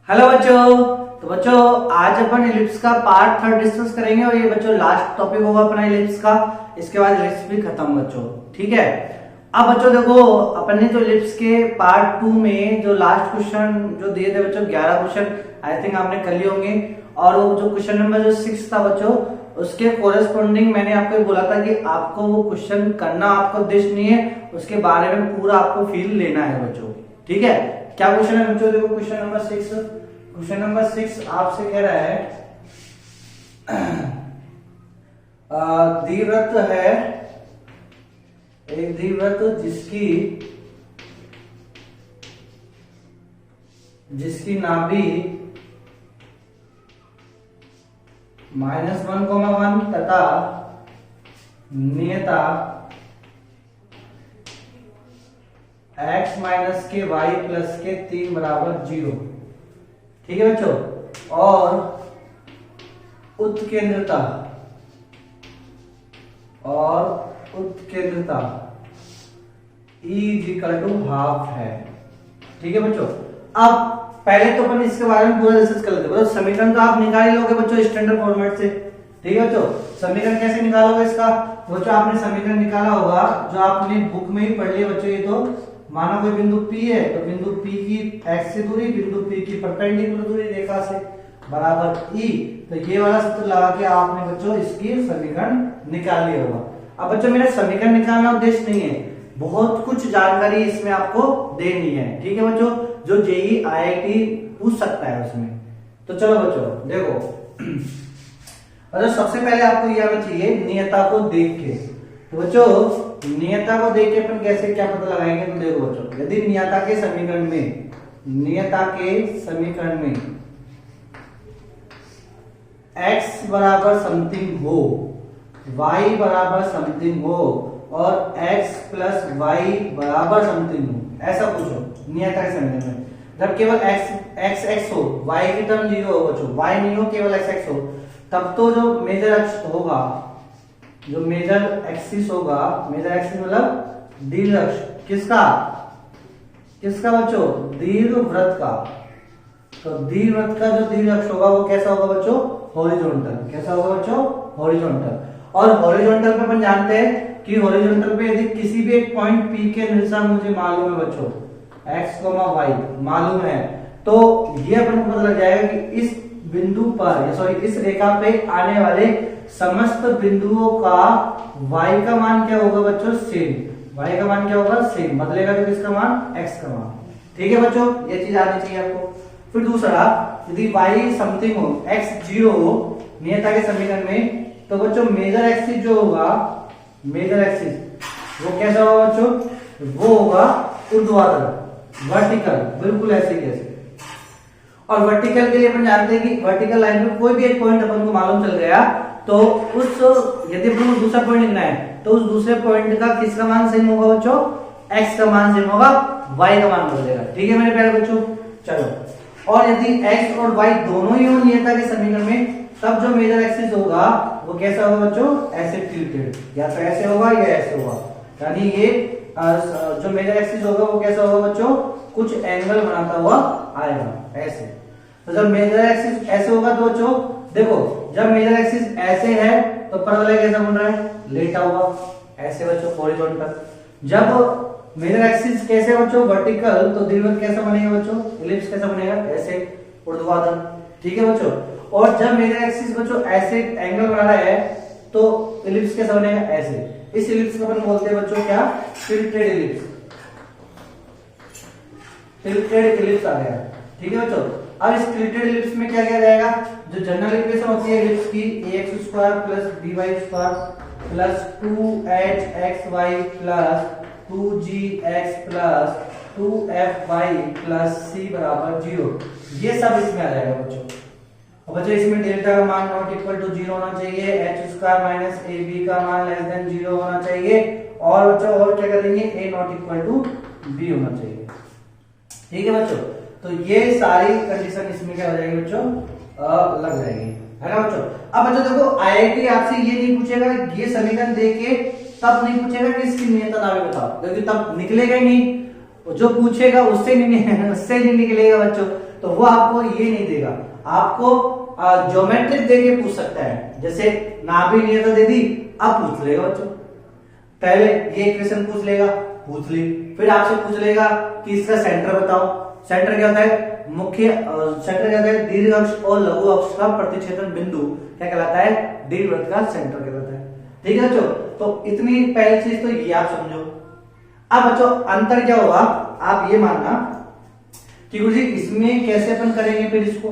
Hello बच्चों। तो बच्चों आज अपन इलिप्स का पार्ट थर्ड डिस्कस करेंगे और ये बच्चों लास्ट टॉपिक होगा अपना इलिप्स का। इसके बाद इलिप्स भी खत्म बच्चों, ठीक है। अब बच्चों देखो अपन ने तो इलिप्स के पार्ट टू में जो लास्ट क्वेश्चन जो दिए थे बच्चों 11 क्वेश्चन आई थिंक आपने कर लिए होंगे। और वो जो क्वेश्चन नंबर जो 6 था बच्चों उसके कोरेस्पोंडिंग मैंने आपको बोला था कि आपको वो क्वेश्चन करना आपका उद्देश्य नहीं है, उसके बारे में पूरा आपको फील लेना है बच्चों, ठीक है। क्या क्वेश्चन है बच्चों? देखो क्वेश्चन नंबर 6, क्वेश्चन नंबर 6 आपसे कह रहा है द्विवृत्त है, एक द्विवृत्त जिसकी नाभि -1,1 तथा नियता x माइनस के y प्लस के 3 बराबर 0, ठीक है बच्चों। और उत्केंद्रता E = हाफ है, ठीक है बच्चों। अब पहले तो अपन इसके बारे में पूरा डिस्कस कर लेते हैं। समीकरण तो आप निकाल ही लोगे बच्चों स्टैंडर्ड फॉर्मेट से, ठीक है बच्चों। समीकरण कैसे निकालोगे इसका? बच्चों आपने समीकरण निकाला होगा जो आपने बुक में ही पढ़ लिया बच्चों। ये तो मानो कोई बिंदु P है तो बिंदु P की x से दूरी, बिंदु P की परपेंडिकुलर दूरी रेखा से बराबर E। तो ये वाला सूत्र लगा के आपने बच्चों इसकी समीकरण निकाल लिया होगा। अब बच्चों मेरा समीकरण निकालना उद्देश्य नहीं है, बहुत कुछ जानकारी इसमें आपको देनी है, ठीक है बच्चों, जो जेई IIT पूछ सकता है उसमें। तो चलो बच्चों देखो सबसे पहले आपको ये आना चाहिए नियता को देख के। तो बच्चों नियता को देख के अपन कैसे क्या पता लगाएंगे? तो देखो बच्चों यदि नियता के समीकरण में x बराबर समथिंग हो, y बराबर समथिंग हो और x प्लस y बराबर समथिंग हो, ऐसा पूछो नियता के समीकरण में। जब केवल x हो, y की टर्म 0 हो बच्चों, y नहीं हो केवल x हो, तब तो जो मेजर अक्ष होगा, जो मेजर एक्सिस होगा, मेजर एक्सिस मतलब दीर्घ अक्ष किसका बच्चों? दीर्घवृत्त का। तो दीर्घवृत्त का जो दीर्घ अक्ष होगा वो कैसा होगा बच्चों? हॉरिजॉन्टल। कैसा होगा बच्चों? हॉरिजॉन्टल। और हॉरिजॉन्टल पे अपन जानते हैं कि हॉरिजॉन्टल पे यदि किसी भी एक पॉइंट P के निर्देशांक मुझे मालूम है बच्चों, x, y मालूम है, तो ये अपन को पता लग जाएगा कि इस बिंदु पर इस रेखा पे आने वाले समस्त बिंदुओं का y का मान क्या होगा बच्चों? सेम। y का मान क्या होगा? सेम। बदलेगा तो किसका मान? x का मान, ठीक है बच्चों। ये चीज आनी चाहिए आपको। फिर दूसरा यदि y समथिंग हो, x 0 हो नियता के समीकरण में, तो बच्चों मेजर एक्सिस जो होगा, मेजर एक्सिस वो कैसा होगा बच्चों? वो होगा ऊर्ध्वाधर, वर्टिकल, बिल्कुल ऐसे कैसे। और वर्टिकल के लिए अपन जानते हैं कि वर्टिकल लाइन में कोई भी एक पॉइंट अपन को मालूम चल गया तो उस यदि अपन को दूसरा पॉइंट लिखना है तो उस दूसरे पॉइंट का किसका मान सेम होगा बच्चों? x का मान सेम होगा, y का मान बदलेगा, ठीक है मेरे प्यारे बच्चों। चलो और यदि x और y दोनों ही हो नियता के समीकरण में, तब जो मेजर एक्सिस होगा वो कैसा होगा बच्चों? ऐसे टिल्टेड, या तो ऐसे होगा या ऐसे होगा। यानी ये जो मेजर एक्सिस होगा वो कैसा होगा बच्चों? कुछ एंगल बनाता हुआ आएगा ऐसे। तो जब मेजर एक्सिस ऐसे होगा तो बच्चों देखो जब मेजर एक्सिस ऐसे है तो परवलय कैसा बन रहा है? लेटा हुआ, ऐसे बच्चों हॉरिजॉन्टल। जब मेजर एक्सिस कैसे बच्चों? वर्टिकल, तो दीर्घवृत्त कैसा बनेगा बच्चों? इलिप्स कैसा बनेगा? ऐसे ऊर्ध्वाधर, ठीक है बच्चों। और जब मेजर एक्सिस बच्चों ऐसे एंगल बना रहा है तो इलिप्स कैसा बनेगा? ऐसे। इस इलिप्स को अपन बोलते हैं बच्चों क्या? Tilted ellipse. टिल्टेड इलिप्स आ गया, ठीक है बच्चों। अब इस टिल्टेड इलिप्स में क्या क्या जाएगा? जो जनरल इक्वेशन होती है इलिप्स की, ax² + by² + 2hxy + 2gx + 2fy + c बराबर 0, ये सब इसमें आ जाएगा बच्चों। और बच्चों इसमें डेल्टा का मान ≠ 0 होना चाहिए, h² - ab का मान <0 होना चाहिए, और बच्चों और क्या करेंगे? a ≠ b होना चाहिए, ठीक है बच्चों। तो ये सारी कंडीशन इसमें क्या हो जाएगी बच्चों? लग जाएगी, है ना बच्चों। अब बच्चों देखो IIT आपसे ये नहीं पूछेगा ये समीकरण देके, तब नहीं पूछेगा कि इसकी नियत नाभि बताओ, क्योंकि तब निकलेगा ही नहीं। जो पूछेगा उससे नहीं उससे नहीं निकलेगा बच्चों, तो वो आपको ये नहीं देगा, आपको ज्योमेट्रिक देके पूछ सकता है। जैसे नाभि नियता दे दी, अब पूछ लेगा बच्चों, पहले ये इक्वेशन पूछ लेगा, पूछ ली, फिर आपसे पूछ लेगा कि इसका सेंटर बताओ। सेंटर क्या होता है? मुख्य सेंटर क्या होता है? दीर्घ अक्ष और लघु अक्ष का प्रतिच्छेदन बिंदु क्या कहलाता है? दीर्घवृत्त का सेंटर कहलाता है। ठीक है बच्चों, तो इतनी पहली चीज तो ये आप समझो। अब बच्चों अंतर क्या होगा, आप ये मानना कि गुरुजी इसमें कैसे अपन करेंगे, फिर इसको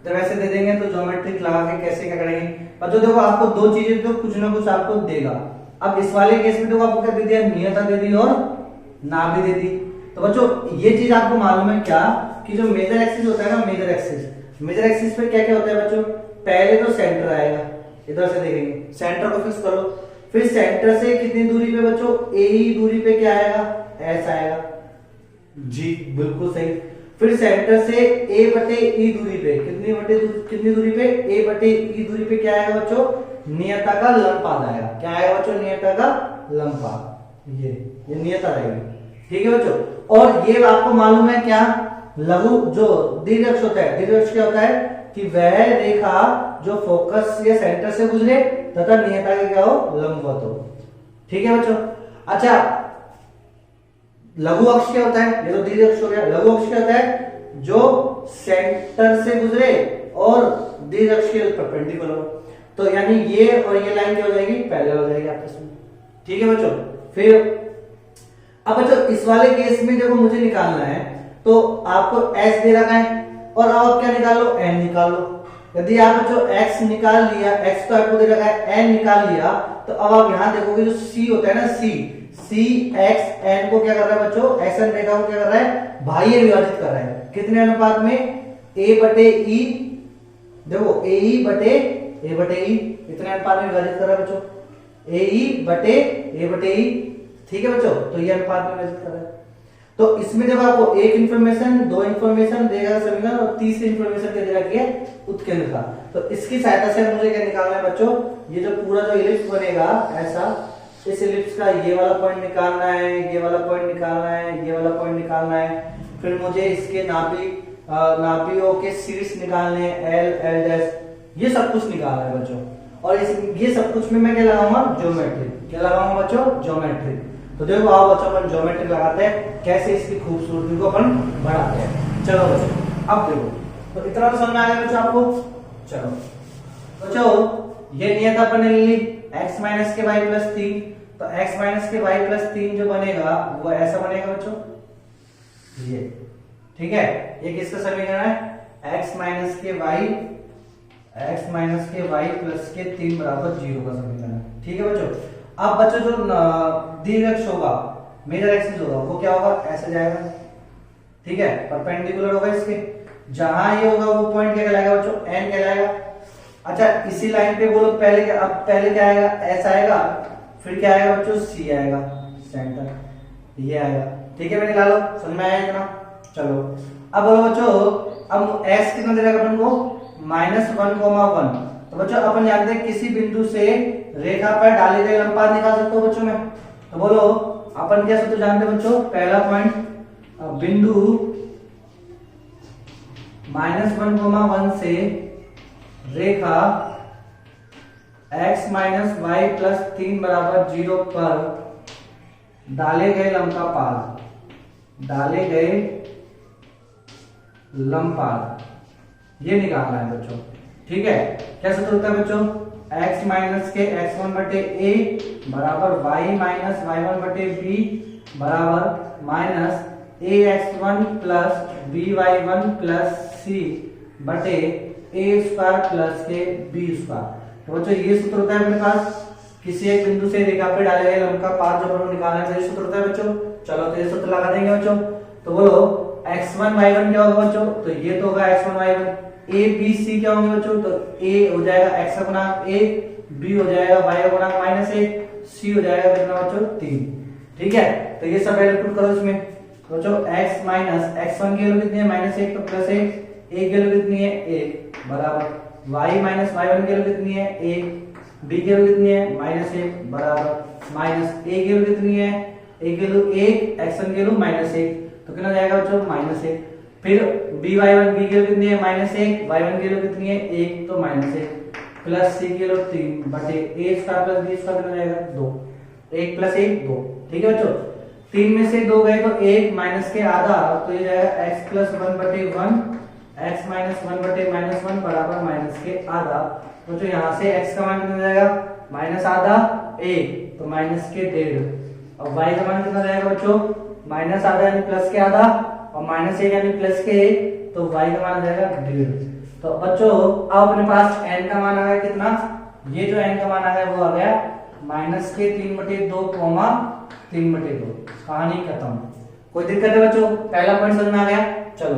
जब ऐसे दे देंगे तो ज्योमेट्रिक लगा के कैसे क्या करेंगे। बच्चों देखो आपको दो चीजें तो कुछ ना कुछ आपको देगा। अब इस वाले केस में देखो आपको क्या दे दिया? नियता दे दी और नाभि दे दी। तो बच्चों ये चीज आपको मालूम है क्या कि जो मेजर एक्सिस होता है ना, मेजर एक्सिस पे क्या क्या होता है बच्चों? पहले तो सेंटर आएगा, इधर से देखेंगे, सेंटर को फिक्स करो, फिर सेंटर से कितनी दूरी पे बच्चों? ए ही दूरी पे क्या आएगा? एस आएगा। जी बिल्कुल सही। फिर सेंटर से ए बटे ई दूरी पे कितनी दूरी पे? ए बटे ई दूरी पे क्या आएगा बच्चों? नियता का लंबपाद आएगा। क्या आएगा बच्चों? नियता का लंबपाद। ये नियता रहेगी। ठीक है बच्चों, और ये आपको मालूम है क्या? लघु जो दीर्घ अक्ष होता है, दीर्घ अक्ष क्या होता है कि वह रेखा जो फोकस या सेंटर से गुजरे तथा नियता के क्या हो? लंबवत हो। ठीक है बच्चों। अच्छा लघु अक्ष क्या होता है? ये तो दीर्घ अक्ष हो गया। लघु अक्ष क्या होता है? जो सेंटर से गुजरे और दीर्घ अक्ष के परपेंडिकुलर हो। तो यानी ये और ये लाइन क्या हो जाएगी? पैरेलल हो जाएगी आपस में। ठीक है बच्चों। फिर अब बच्चों इस वाले केस में देखो मुझे निकालना है, तो आपको s दे रखा है और अब आप क्या निकालो? n निकाल लो। यदि आप बच्चों x निकाल लिया, x तो आपको दे रखा है, n निकाल लिया, तो अब आप यहां देखोगे जो c होता है ना, c x n को क्या कर रहा है बच्चों? xn रेखा को क्या कर रहा है? बाह्य विभाजित कर रहा है। कितने अनुपात में? a बटे e, देखो a बटे e कितने अनुपात में विभाजित कर रहा है बच्चों? a बटे e। ठीक है बच्चों, तो ये अनुपात में विभाजित कर रहा है। तो इसमें जब आपको एक इंफॉर्मेशन, दो इंफॉर्मेशन देगा समीकरण और तीसरी इंफॉर्मेशन क्या दे रखी है? उत्केंद्र का। तो इसकी सहायता से मुझे क्या निकालना है बच्चों? ये जो पूरा जो इलिप्स बनेगा ऐसा, इस इलिप्स का ये वाला पॉइंट निकालना है, ये वाला पॉइंट निकालना है, ये वाला पॉइंट निकालना है। फिर मुझे इसके नाभियों के शीर्ष निकालने हैं, एल डैश, ये सब कुछ निकालना है बच्चों। और ये सब कुछ में मैं क्या लगाऊंगा? ज्योमेट्रिक। क्या लगाऊंगा बच्चों? ज्योमेट्रिक। तो देखो आओ बच्चों अपन ज्योमेट्रिक लगाते हैं, कैसे इसकी खूबसूरती को अपन बढ़ाते हैं। चलो बच्चों अब देखो, तो इतना तो समझ में आ गया बच्चों आपको। चलो बच्चों ये नियत अपन ने ले ली x माइनस के वाई प्लस 3, तो x माइनस के वाई प्लस 3 जो बनेगा वो ऐसा बनेगा बच्चों, ये। ठीक है, ये किसका समीकरण है? x माइनस के वाई प्लस के 3 बराबर 0 का समीकरण है। ठीक है बच्चों। अब बच्चों जो दीर्घ अक्ष होगा, मेजर एक्सिस होगा, वो क्या होगा? ऐसे जाएगा। ठीक है, परपेंडिकुलर होगा इसके। जहां ये होगा वो पॉइंट क्या कहलाएगा बच्चों? n कहलाएगा। अच्छा इसी लाइन पे बोलो पहले क्या, अब पहले क्या आएगा? s आएगा, फिर क्या आएगा बच्चों? c आएगा, सेंटर ये आएगा। ठीक है, मैं निकालो, समझ में आया इतना? चलो अब बोलो बच्चों, अब s कितना दे रखा अपन को? -1,1। तो बच्चों अपन जानते हैं किसी बिंदु से रेखा पर डाले गए लंबपाद निकाल सकते हो बच्चों में। तो बोलो अपन क्या सूत्र जानते हैं बच्चों? पहला पॉइंट, बिंदु -1,1 से रेखा x माइनस वाई प्लस 3 बराबर 0 पर डाले गए लंबपाद ये निकालना है बच्चों। ठीक है, क्या सूत्र होता है बच्चों? x माइनस के x1 बटे a बराबर y माइनस y1 बटे b बराबर minus ax1 plus by1 plus c बटे a स्क्वायर प्लस के b स्क्वायर। तो बच्चों ये सूत्र होता है अपने पास, किसी एक बिंदु से रेखा पे डाले गए लंब का पाद जब हमें निकालना है तो ये सूत्र होता है बच्चों। चलो तो ये सूत्र लगा देंगे बच्चों। तो बोलो x1 y1 क्या होगा बच्चों? तो ये तो होगा x1 y1। a b c क्या होंगे बच्चों? तो a हो जाएगा x का गुणांक a, b हो जाएगा y का गुणांक -1, c हो जाएगा कितना बच्चों? 3। ठीक है, तो ये सब वैल्यू पुट करो इसमें। बच्चों x माइनस x1 की वैल्यू कितनी है? -1 तो +1, a की वैल्यू कितनी है? 1 बराबर y माइनस y1 की वैल्यू कितनी है? 1, b की वैल्यू कितनी है? -1 बराबर माइनस a की वैल्यू कितनी है? a की वैल्यू 1, x1 की वैल्यू -1, तो कितना जाएगा बच्चों -1। फिर बी वाई वन बी की वैल्यू कितनी है -1, वाई वन की वैल्यू कितनी है 1 तो -1 प्लस सी की वैल्यू 3 बटे ए स्क्वायर प्लस बी स्क्वायर कितना जाएगा 2, 1 प्लस 1 2। ठीक है बच्चों, 3 में से 2 गए तो 1 माइनस के आधा, तो ये जाएगा x प्लस 1 बटे 1 x माइनस 1 बटे -1 बराबर माइनस के आधा। तो जो यहाँ से x का मान कितना जाएगा माइनस आधा 1 तो माइनस के 1.5 और y का मान कितना जाएगा बच्चों माइनस आधा यानी प्लस के आधा और -1 यानी प्लस के 1 तो y का मान जाएगा 1.5। तो बच्चों अब अपने पास n का मान आ गया कितना, ये जो n का मान आ गया वो आ गया माइनस के 3/2 3/2। कहानी खत्म। कोई दिक्कत है बच्चों, पहला पॉइंट समझ में आ गया। चलो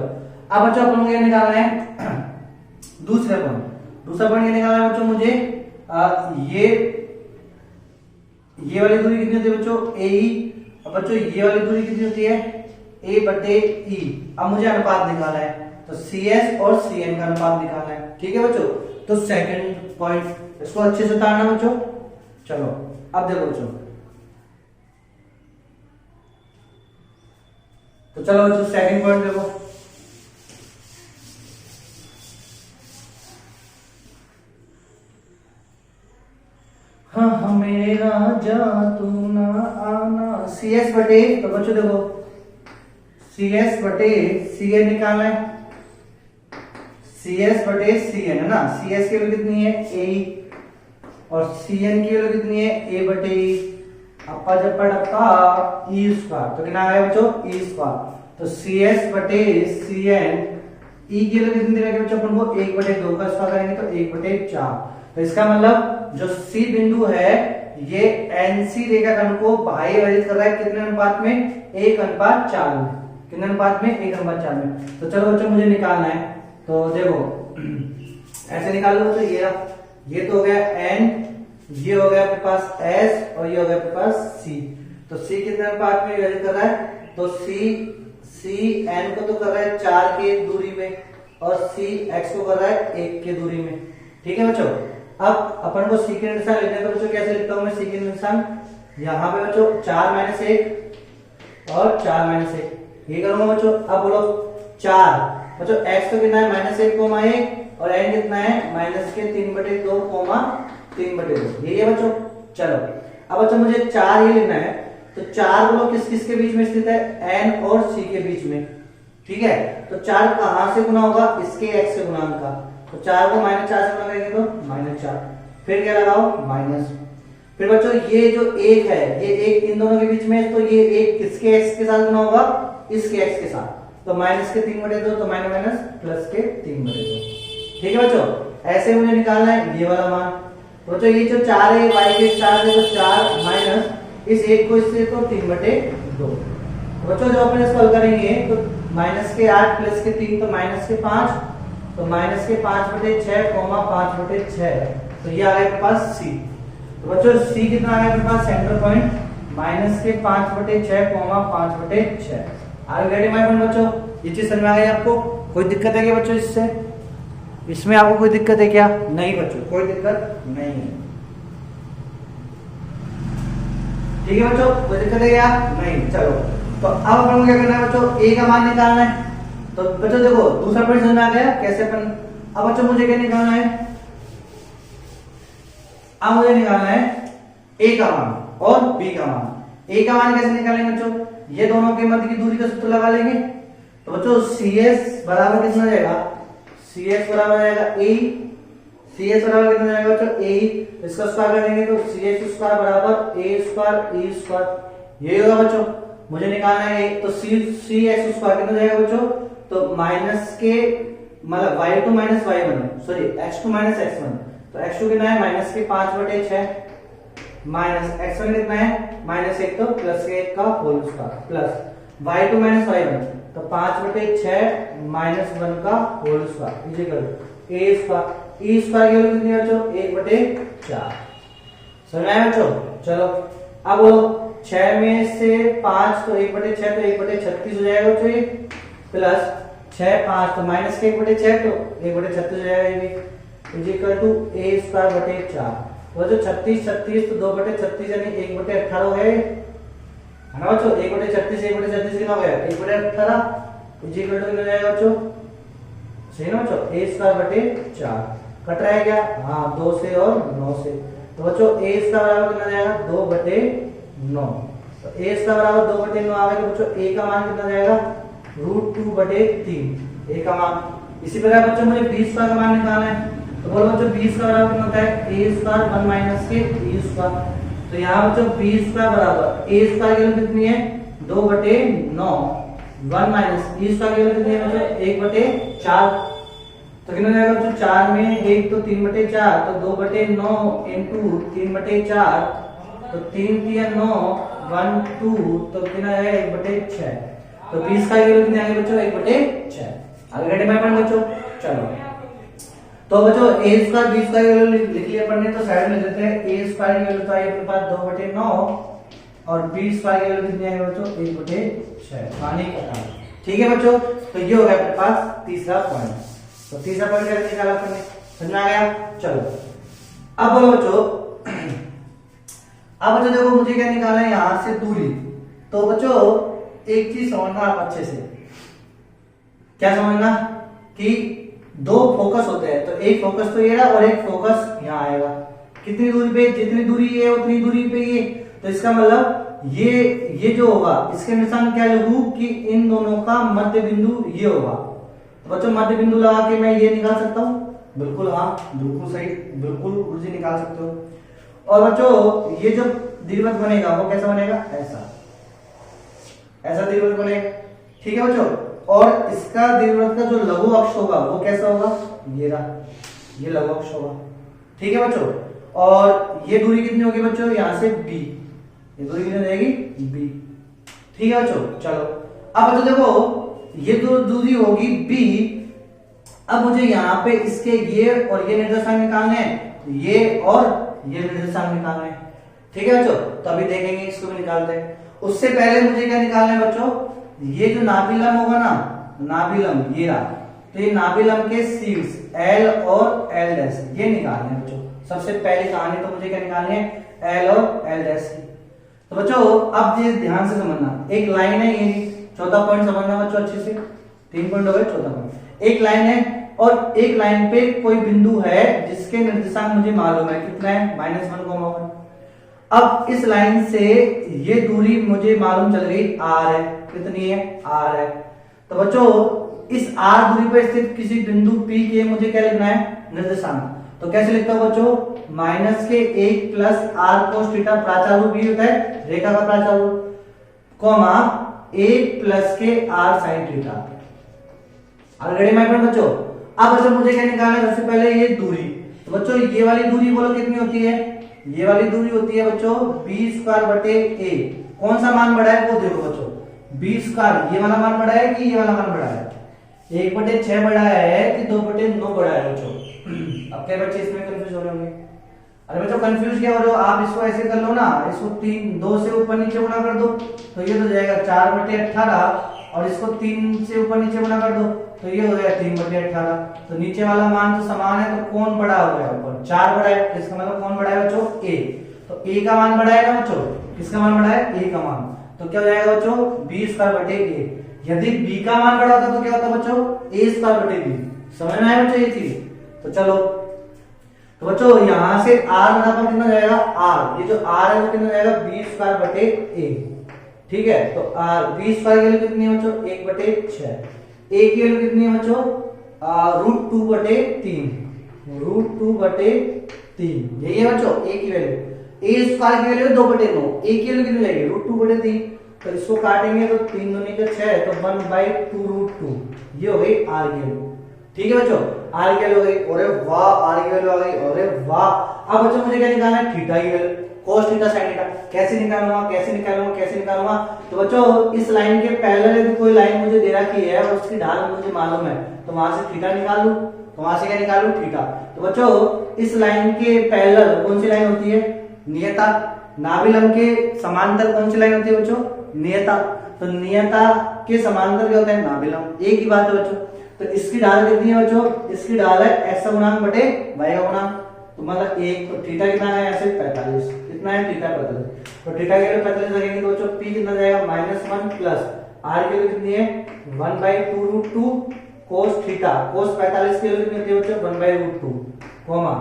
अब बच्चों अपन को ये निकालना है दूसरा पॉइंट ये निकालना है बच्चों मुझे ये वाली दूरी कितनी होती है बच्चों AE, और बच्चों ये वाली दूरी कितनी होती है A बटे E। अब मुझे अनुपात निकालना है तो CS और CN का अनुपात निकालना है। ठीक है बच्चों, तो सेकंड पॉइंट इसको अच्छे से उतारना बच्चों। चलो अब देखो बच्चों, तो चलो बच्चों सेकंड पॉइंट देखो। हाँ मेरे राजा तू ना आना CS बटे, तो बच्चों देखो CS बटे CN निकालना है, CS बटे CN है ना। CS की वैल्यू कितनी है AE और CN की वैल्यू कितनी है A बटे E। अपा जब पड़ता E स्क्वायर तो कितना आया बच्चों E स्क्वायर। तो CS बटे CN E की वैल्यू कितनी देगा बच्चों अपन को 1/2 का स्क्वायर करेंगे तो 1/4। तो इसका मतलब जो C बिंदु है ये NC रेखाखंड को बाह्य विभाजित कर रहा है कितने अनुपात में 1:4 में। कितने अनुपात में 1:4 में। तो चलो बच्चों मुझे निकालना है, तो देखो ऐसे निकाल लो। तो ये तो हो गया N, ये हो गया आपके पास S और ये हो गया आपके पास C। तो C कितने अनुपात में विभाजित कर रहा है, तो C N को तो कर रहा है 4 के दूरी में और C X को कर रहा है 1 के दूरी में। ठीक है बच्चों, अब अपन को C के निशान लिखने तो बच्चों कैसे लिखता हूं मैं C के निशान, यहाँ पे बच्चों 4 - 1 और 4 - 1 ये करूंगा बच्चों। अब बोलो 4 बच्चों x तो कितना है -1, और n कितना है -3/2, 3/2 ये है बच्चों। चलो अब बच्चों मुझे 4 ये लिखना है, तो 4 बोलो किस किस के बीच में स्थित है n और c के बीच में। ठीक है, तो 4 कहां से गुना होगा इसके x से गुणा का, तो 4 को -4 से गुना करेंगे तो -4, फिर क्या लगाओ माइनस। फिर बच्चों ये जो 1 है ये 1 इन दोनों के बीच में, तो ये 1 किसके x के साथ गुना होगा इसके x के साथ, तो -3/2 तो माइनस प्लस के 3/2। ठीक है बच्चों, ऐसे मुझे निकालना है ये वाला मान। तो बच्चों ये जो 4 है y के 4 से, तो 4 माइनस इस 1 को इससे तो 3/2। बच्चों जब अपन इसको हल करेंगे तो -8 प्लस के 3 तो -5, तो -5/6, 5/6, तो ये आ गया आपके पास C। तो बच्चों C कितना आ गया आपके पास centre point -5/6, 5/6। Are you getting my point बच्चों, ये चीज समझ में आ गई आपको। कोई दिक्कत है क्या बच्चों इससे, इसमें आपको कोई दिक्कत है क्या? नहीं बच्चों कोई दिक्कत नहीं है। ठीक है बच्चों, कोई दिक्कत है क्या? नहीं। चलो तो अब अपन को क्या करना है बच्चों, A का मान निकालना है। तो बच्चों देखो दूसरा पॉइंट समझ में आ गया कैसे अपन। अब बच्चों मुझे क्या निकालना है, अब मुझे निकालना है A का मान और B का मान। A का मान कैसे निकालेंगे बच्चों, ये दोनों के मध्य की दूरी का सूत्र लगा लेंगे। तो बच्चों CS बराबर कितना जाएगा, CS बराबर जाएगा A, CS बराबर कितना जाएगा बच्चों A, इसका स्क्वायर करेंगे तो CS स्क्वायर बराबर A स्क्वायर E स्क्वायर, ये होगा बच्चों। मुझे निकालना है तो CX स्क्वायर कितना जाएगा बच्चों, तो माइनस के मतलब y2 - y1 sorry x2 - x1, तो x2 कितना है -5/6 माइनस x1 कितना है -1 तो प्लस के 1 का whole square plus y2 - y1 तो 5/6 -1 का whole square equal a square. e square की वैल्यू कितनी है बच्चों 1/4। समझ आया बच्चों। चलो अब 6 में से 5 तो 1/6 तो 1/36 हो जाएगा बच्चों ये, प्लस 6 5 तो माइनस के 1/6 तो 1/36 हो जाएगा ये is equal to a square बटे 4। वो जो 36 36 तो 2/36 यानी 1/18 है, है ना बच्चों। 1/36 1/36 कितना हो गया 1/18 इज इक्वल टू कितना जाएगा बच्चों, सही ना बच्चों, a स्क्वायर बटे 4 कट रहा है क्या, हाँ 2 से और 9 से। तो बच्चों a स्क्वायर बराबर कितना जाएगा 2/9। तो a स्क्वायर बराबर 2/9 आ गया। तो बच्चों a का मान कितना जाएगा √2/3 a का मान। इसी प्रकार बच्चों मुझे b स्क्वायर का मान निकालना है। तो बोलो बच्चों b स्क्वायर बराबर कितना होता है a स्क्वायर 1 माइनस के e स्क्वायर। तो यहाँ बच्चों b स्क्वायर बराबर a स्क्वायर की वैल्यू कितनी है 2/9 1 माइनस e स्क्वायर की वैल्यू कितनी है बच्चों 1/4। तो कितना जाएगा बच्चों 4 में 1 तो 3/4 तो 2/9 इनटू 3/4 तो 3 3 9 1 2 तो कितना आएगा 1/6। तो 20 का वैल्यू कितनी आएगी बच्चों 1/6। आगे घटे पॉइंट बच्चों चलो। तो बच्चों a स्क्वायर b स्क्वायर की वैल्यू लिख लिया पढ़ने तो साइड में लिख देते हैं। a स्क्वायर की वैल्यू तो आई अपने पास 2/9 और b स्क्वायर की वैल्यू कितनी आएगी बच्चों 1/6 पानी का। ठीक है बच्चों, तो ये हो गया अपने पास तीसरा पॉइंट। तो तीसरा पॉइंट कैसे निकाला अपने, समझ में आ गया। चलो अब बोलो बच्चों, अब बच्चों देखो मुझे क्या निकालना है यहां से दूरी। तो बच्चों एक चीज समझना आप अच्छे से, क्या समझना कि दो फोकस होते हैं। तो एक फोकस तो ये रहा और एक फोकस यहाँ आएगा। कितनी दूरी पे, जितनी दूरी ये उतनी दूरी पे ये। तो इसका मतलब ये जो होगा इसके निशान क्या लिखूं कि इन दोनों का मध्य बिंदु ये होगा। तो बच्चों मध्य बिंदु लगा के मैं ये निकाल सकता हूँ, बिल्कुल हाँ बिल्कुल सही, बिल्कुल उर्जी निकाल सकते हो। और बच्चों ये जो दीर्घवृत्त बनेगा वो कैसा बनेगा, ऐसा दीर्घवृत्त बनेगा। ठीक है बच्चों, और इसका दीर्घवृत्त का जो लघु अक्ष होगा वो कैसा होगा, ये रहा, ये लघु अक्ष होगा। ठीक है बच्चों, और ये दूरी कितनी होगी बच्चों यहाँ से b, ये दूरी कितनी जाएगी b। ठीक है बच्चों चलो। अब बच्चों देखो ये जो दूरी होगी b, अब मुझे यहाँ पे इसके ये और ये निर्देशांक निकालने हैं, ये और ये निर्देशांक निकालने हैं। ठीक है बच्चों, तो अभी देखेंगे इसको भी निकालते हैं। उससे पहले मुझे क्या निकालना है बच्चों, ये जो नाभिलम होगा ना, नाभिलम ये रहा, तो ये नाभिलम के शीर्ष L और L डैश ये निकालने हैं बच्चों। सबसे पहली कहानी तो मुझे क्या निकालनी है L और L डैश की। तो बच्चों अब ये ध्यान से समझना, एक लाइन है ये, चौथा पॉइंट समझना बच्चों अच्छे से। 3 पॉइंट हो गए, चौथा पॉइंट एक लाइन है और एक लाइन पे कोई बिंदु है जिसके निर्देशांक मुझे मालूम है कितना है -1,1। अब इस लाइन से ये दूरी मुझे मालूम चल गई r है, कितनी है r है। तो बच्चों इस r दूरी पर स्थित किसी बिंदु P के मुझे क्या लिखना है निर्देशांक। तो कैसे लिखता हूं बच्चों, -1 प्लस r cos थीटा प्राचार रूप ये होता है रेखा का प्राचार रूप, कॉमा 1 प्लस के r sin theta. Already my friend बच्चों, अब बच्चों मुझे क्या निकालना है, सबसे पहले ये दूरी। तो बच्चों ये वाली दूरी बोलो कितनी होती है, ये वाली दूरी होती है बच्चों b स्क्वायर बटे a। कौन सा मान बड़ा है वो देखो बच्चों, b स्क्वायर ये वाला मान बड़ा है कि ये वाला मान बड़ा है, 1/6 बड़ा है कि 2/9 बड़ा है बच्चों। अब क्या बच्चे इसमें कंफ्यूज हो रहे होंगे, अरे बच्चों कंफ्यूज क्या हो रहे हो आप, इसको ऐसे कर लो ना, इसको 2 से ऊपर नीचे गुणा कर दो तो ये तो जाएगा 4/18 और इसको 3 से ऊपर नीचे गुणा कर दो तो ये हो गया 3/18। तो नीचे वाला मान तो समान है तो कौन बड़ा हो गया ऊपर, 4 बड़ा है, इसका मतलब कौन बड़ा है बच्चों a। तो a का मान बड़ा है ना बच्चों, किसका मान बड़ा है a का मान। तो क्या हो जाएगा बच्चों b स्क्वायर बटे a। यदि b का मान बड़ा होता तो क्या होता बच्चों a स्क्वायर बटे b। समझ में आया बच्चों ये चीज। तो चलो, तो बच्चों यहां से r बराबर कितना जाएगा r, ये जो r है वो कितना जाएगा b स्क्वायर बटे a। ठीक है, तो r b स्क्वायर की वैल्यू कितनी है बच्चों 1/6, a की वैल्यू कितनी है बच्चों √2/3, √2/3 यही है बच्चों a की वैल्यू। a स्क्वायर की वैल्यू 2/9, a की वैल्यू कितनी जाएगी √2/3। तो इसको काटेंगे तो 3 दूनी का 6 तो 1/2√2 ये हो गई r की वैल्यू। ठीक है बच्चों, r की वैल्यू हो गई, अरे वाह r की वैल्यू आ गई, अरे वाह। अब बच्चों मुझे क्या निकालना है थीटा की value, cos theta sin theta. कैसे निकालूंगा। तो बच्चों इस लाइन के पैरेलल यदि कोई लाइन मुझे दे रखी है और उसकी ढाल मुझे मालूम है तो वहां से थीटा निकाल लूं, तो वहां से क्या निकालूं थीटा। तो बच्चों इस लाइन के पैरेलल कौन सी लाइन होती है नियता, नाभिलम के समांतर कौन सी लाइन होती है बच्चों नियता। तो नियता के समांतर क्या होता है नाभिलम, एक ही बात है बच्चों। तो इसकी ढाल कितनी है बच्चों, इसकी ढाल है x गुणांक बटे y गुणांक, तो मतलब एक तो थीटा कितना है ऐसे 45, कितना है थीटा 45। तो थीटा के लिए 45 रखेंगे तो बच्चों पी कितना जाएगा -1 प्लस आर के लिए कितनी है 1/2√2 कोस थीटा, कोस 45 के लिए कितनी होती है बच्चों 1/√2 कोमा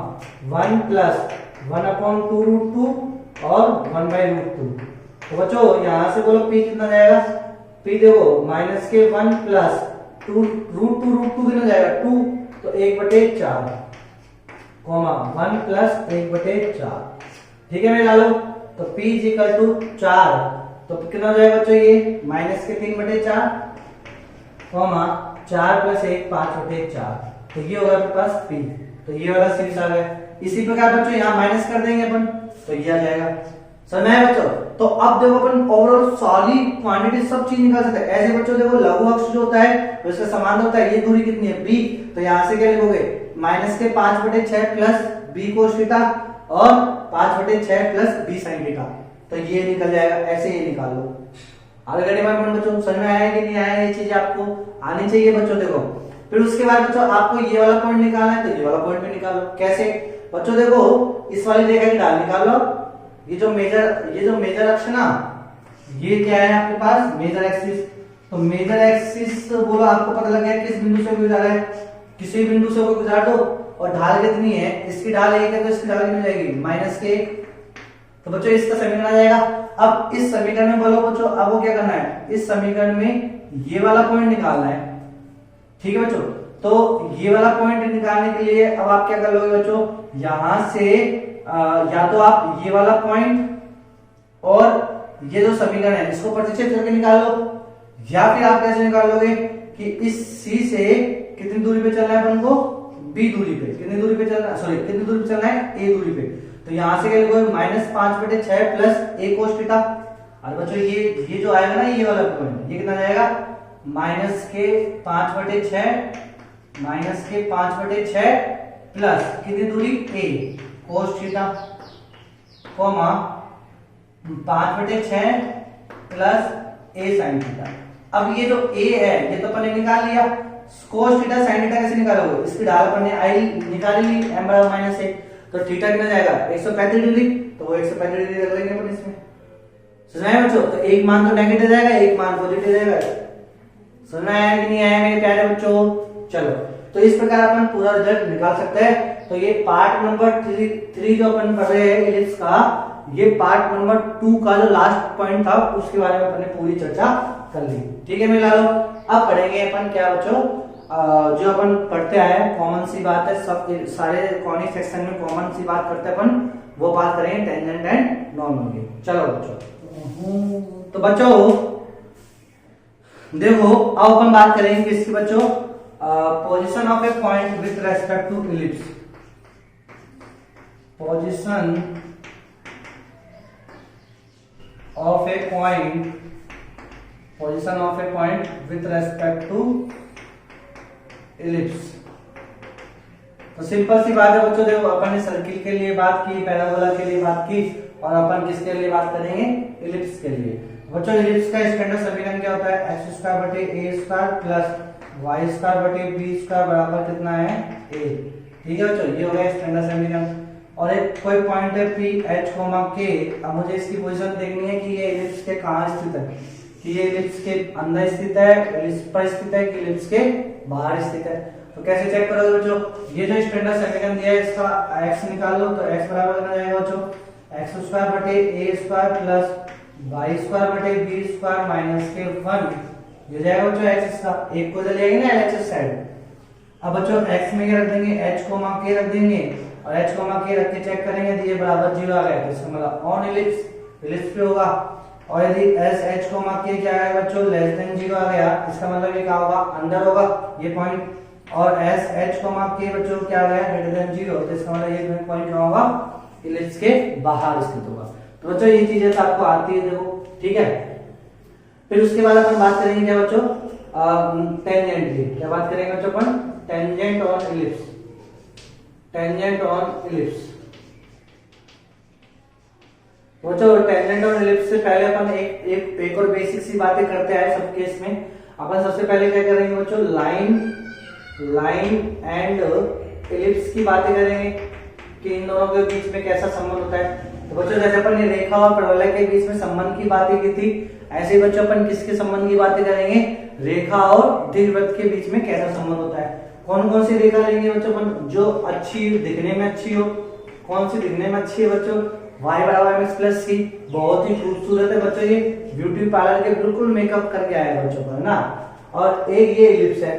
1 प्लस 1/2√2 और 1/√2। तो बच्चों यहां से बोलो पी कितना जाएगा, पी देखो -1 प्लस 2√2 कितना जाएगा 2, तो 1/4 कोमा 1 प्लस 1/4। ठीक है मेरे लालो, तो P इक्वल टू 4, तो कितना हो जाएगा बच्चों ये -3/4 कोमा 4 + 1 5/4, तो ये होगा आपके पास P। तो ये वाला सीरीज आ गया। इसी प्रकार बच्चों यहाँ माइनस कर देंगे अपन, तो ये आ जाएगा। समझ में आया बच्चों? तो अब देखो अपन ओवरऑल सारी क्वांटिटी सब चीज निकाल सकते हैं। ऐसे बच्चों देखो लघु अक्ष जो होता है तो इसका समान होता है, ये दूरी कितनी है b, तो यहाँ से क्या लिखोगे -5/6 प्लस b कोस थीटा और 5/6 प्लस b sin थीटा, तो ये निकल जाएगा। ऐसे ये निकाल लो। ऑलरेडी मैं बच्चों समझ में आया कि नहीं आया, ये चीज आपको आनी चाहिए बच्चों। देखो फिर उसके बाद बच्चों आपको ये वाला पॉइंट निकालना है, तो ये वाला पॉइंट भी निकालो। कैसे बच्चों? देखो इस वाली रेखा की ढाल निकाल लो। ये जो मेजर अक्ष ना, ये क्या है आपके पास मेजर एक्सिस। तो मेजर एक्सिस बोलो आपको पता लग गया किस बिंदु से गुजरा है, किसी बिंदु से गुजार दो और ढाल कितनी है, इसकी ढाल 1 है तो इसकी ढाल कितनी जाएगी -1। तो बच्चों इसका समीकरण आ जाएगा। अब इस समीकरण में बोलो बच्चों अब वो क्या करना है, इस समीकरण में ये वाला पॉइंट निकालना है। ठीक है बच्चों, तो ये वाला पॉइंट निकालने के लिए अब आप क्या कर लोगे बच्चों, यहां से या तो आप ये वाला पॉइंट और ये जो समीकरण है इसको प्रतिच्छेद करके निकाल लो, या फिर आप कैसे निकाल लोगे कि इस C से कितनी दूरी पे चलना है अपन को, B दूरी पे। कितनी दूरी पे चलना है, सॉरी कितनी दूरी पे चलना है, A दूरी पे। तो यहां से क्या लिखोगे -5/6 प्लस a कोस थीटा। और बच्चों ये जो आएगा ना ये वाला पॉइंट, ये कितना जाएगा -5/6 प्लस कितनी दूरी a cos theta coma 5/6 plus a sin theta. अब ये जो a है ये तो अपन ने निकाल लिया, कोस थीटा sin थीटा कैसे निकालोगे, इसकी ढाल अपन ने i निकाल ली m बराबर -1, तो थीटा कितना जाएगा 135 डिग्री, तो वो 135 डिग्री रख लेंगे अपन इसमें। समझ में आया बच्चों? तो एक मान तो नेगेटिव जाएगा, एक मान पॉजिटिव जाएगा। समझ में आया कि नहीं आया मेरे प्यारे बच्चों? चलो तो इस प्रकार अपन पूरा रिजल्ट निकाल सकते हैं। तो ये पार्ट नंबर 3 जो अपन कर रहे हैं इलिप्स का, ये पार्ट नंबर 2 का जो लास्ट पॉइंट था उसके बारे में अपन ने पूरी चर्चा कर ली। ठीक है मेरे लालो, अब पढ़ेंगे अपन क्या बच्चों, जो अपन पढ़ते आए कॉमन सी बात है, सब सारे कॉनिक सेक्शन में कॉमन सी बात करते हैं अपन, वो बात करेंगे टेंजेंट एंड नॉर्मल की। चलो बच्चों, तो बच्चों देखो अब अपन बात करेंगे किसकी बच्चों, position of a point with respect to ellipse. Position of a point with respect to ellipse. तो सिंपल सी बात है बच्चों, देखो अपन ने सर्किल के लिए बात की, पैराबोला के लिए बात की, और अपन किसके लिए बात करेंगे, इलिप्स के लिए। बच्चों इलिप्स का स्टैंडर्ड समीकरण क्या होता है, x² + a² + y² + b² बराबर कितना है a। ठीक है बच्चों, ये हो गया स्टैंडर्ड समीकरण। और एक कोई पॉइंट है P H, K। अब मुझे इसकी पोजीशन देखनी है कि ये इलिप्स के कहाँ स्थित है, कि ये इलिप्स के अंदर स्थित है, इलिप्स पर स्थित है, कि इलिप्स के बाहर स्थित है। तो कैसे चेक करोगे बच्चों, ये जो स्टैंडर्ड समीकरण दिया है इसका x निकाल लो, तो x बराबर कितना जाएगा बच्चों, x² + a² + y² + b² - k1। ये जाएगा बच्चों x, इसका एक को चले जाएंगे ना LHS साइड। अब बच्चों x में क्या रख देंगे, h, k रख देंगे, और h, k रख के चेक करेंगे तो ये बराबर 0 आ गया, तो इसका मतलब ऑन इलिप्स पे होगा। और यदि s, h, k क्या आएगा बच्चों, <0 आ गया, इसका मतलब ये क्या होगा, अंदर होगा ये पॉइंट। और s, h, k बच्चों क्या आ गया, <0, तो इसका मतलब ये पॉइंट क्या होगा, इलिप्स के बाहर स्थित होगा। तो बच्चों ये चीजें तो आपको आती है देखो, ठीक है। फिर उसके बाद अपन बात करेंगे क्या बच्चों, टेंजेंट की। क्या बात करेंगे बच्चों अपन, tangent on ellipse. Tangent on ellipse बच्चों, टेंजेंट ऑन इलिप्स से पहले अपन एक और बेसिक सी बातें करते आए सब केस में। अपन सबसे पहले क्या करेंगे बच्चों, लाइन एंड इलिप्स की बातें करेंगे कि इन दोनों के बीच में कैसा संबंध होता है। तो बच्चों जैसे अपन ने रेखा और परवलय के बीच में संबंध की बातें की थी, ऐसे ही बच्चों अपन किसके संबंध की बातें करेंगे, रेखा और दीर्घवृत्त के बीच में कैसा संबंध होता है। कौन कौन सी रेखा लेंगे बच्चों अपन, जो अच्छी दिखने में अच्छी हो। कौन सी दिखने में अच्छी है बच्चों, y बराबर mx प्लस सी, बहुत ही खूबसूरत है बच्चों, ये ब्यूटी पार्लर के बिल्कुल मेकअप करके आया है बच्चों पर ना। और एक ये इलिप्स है,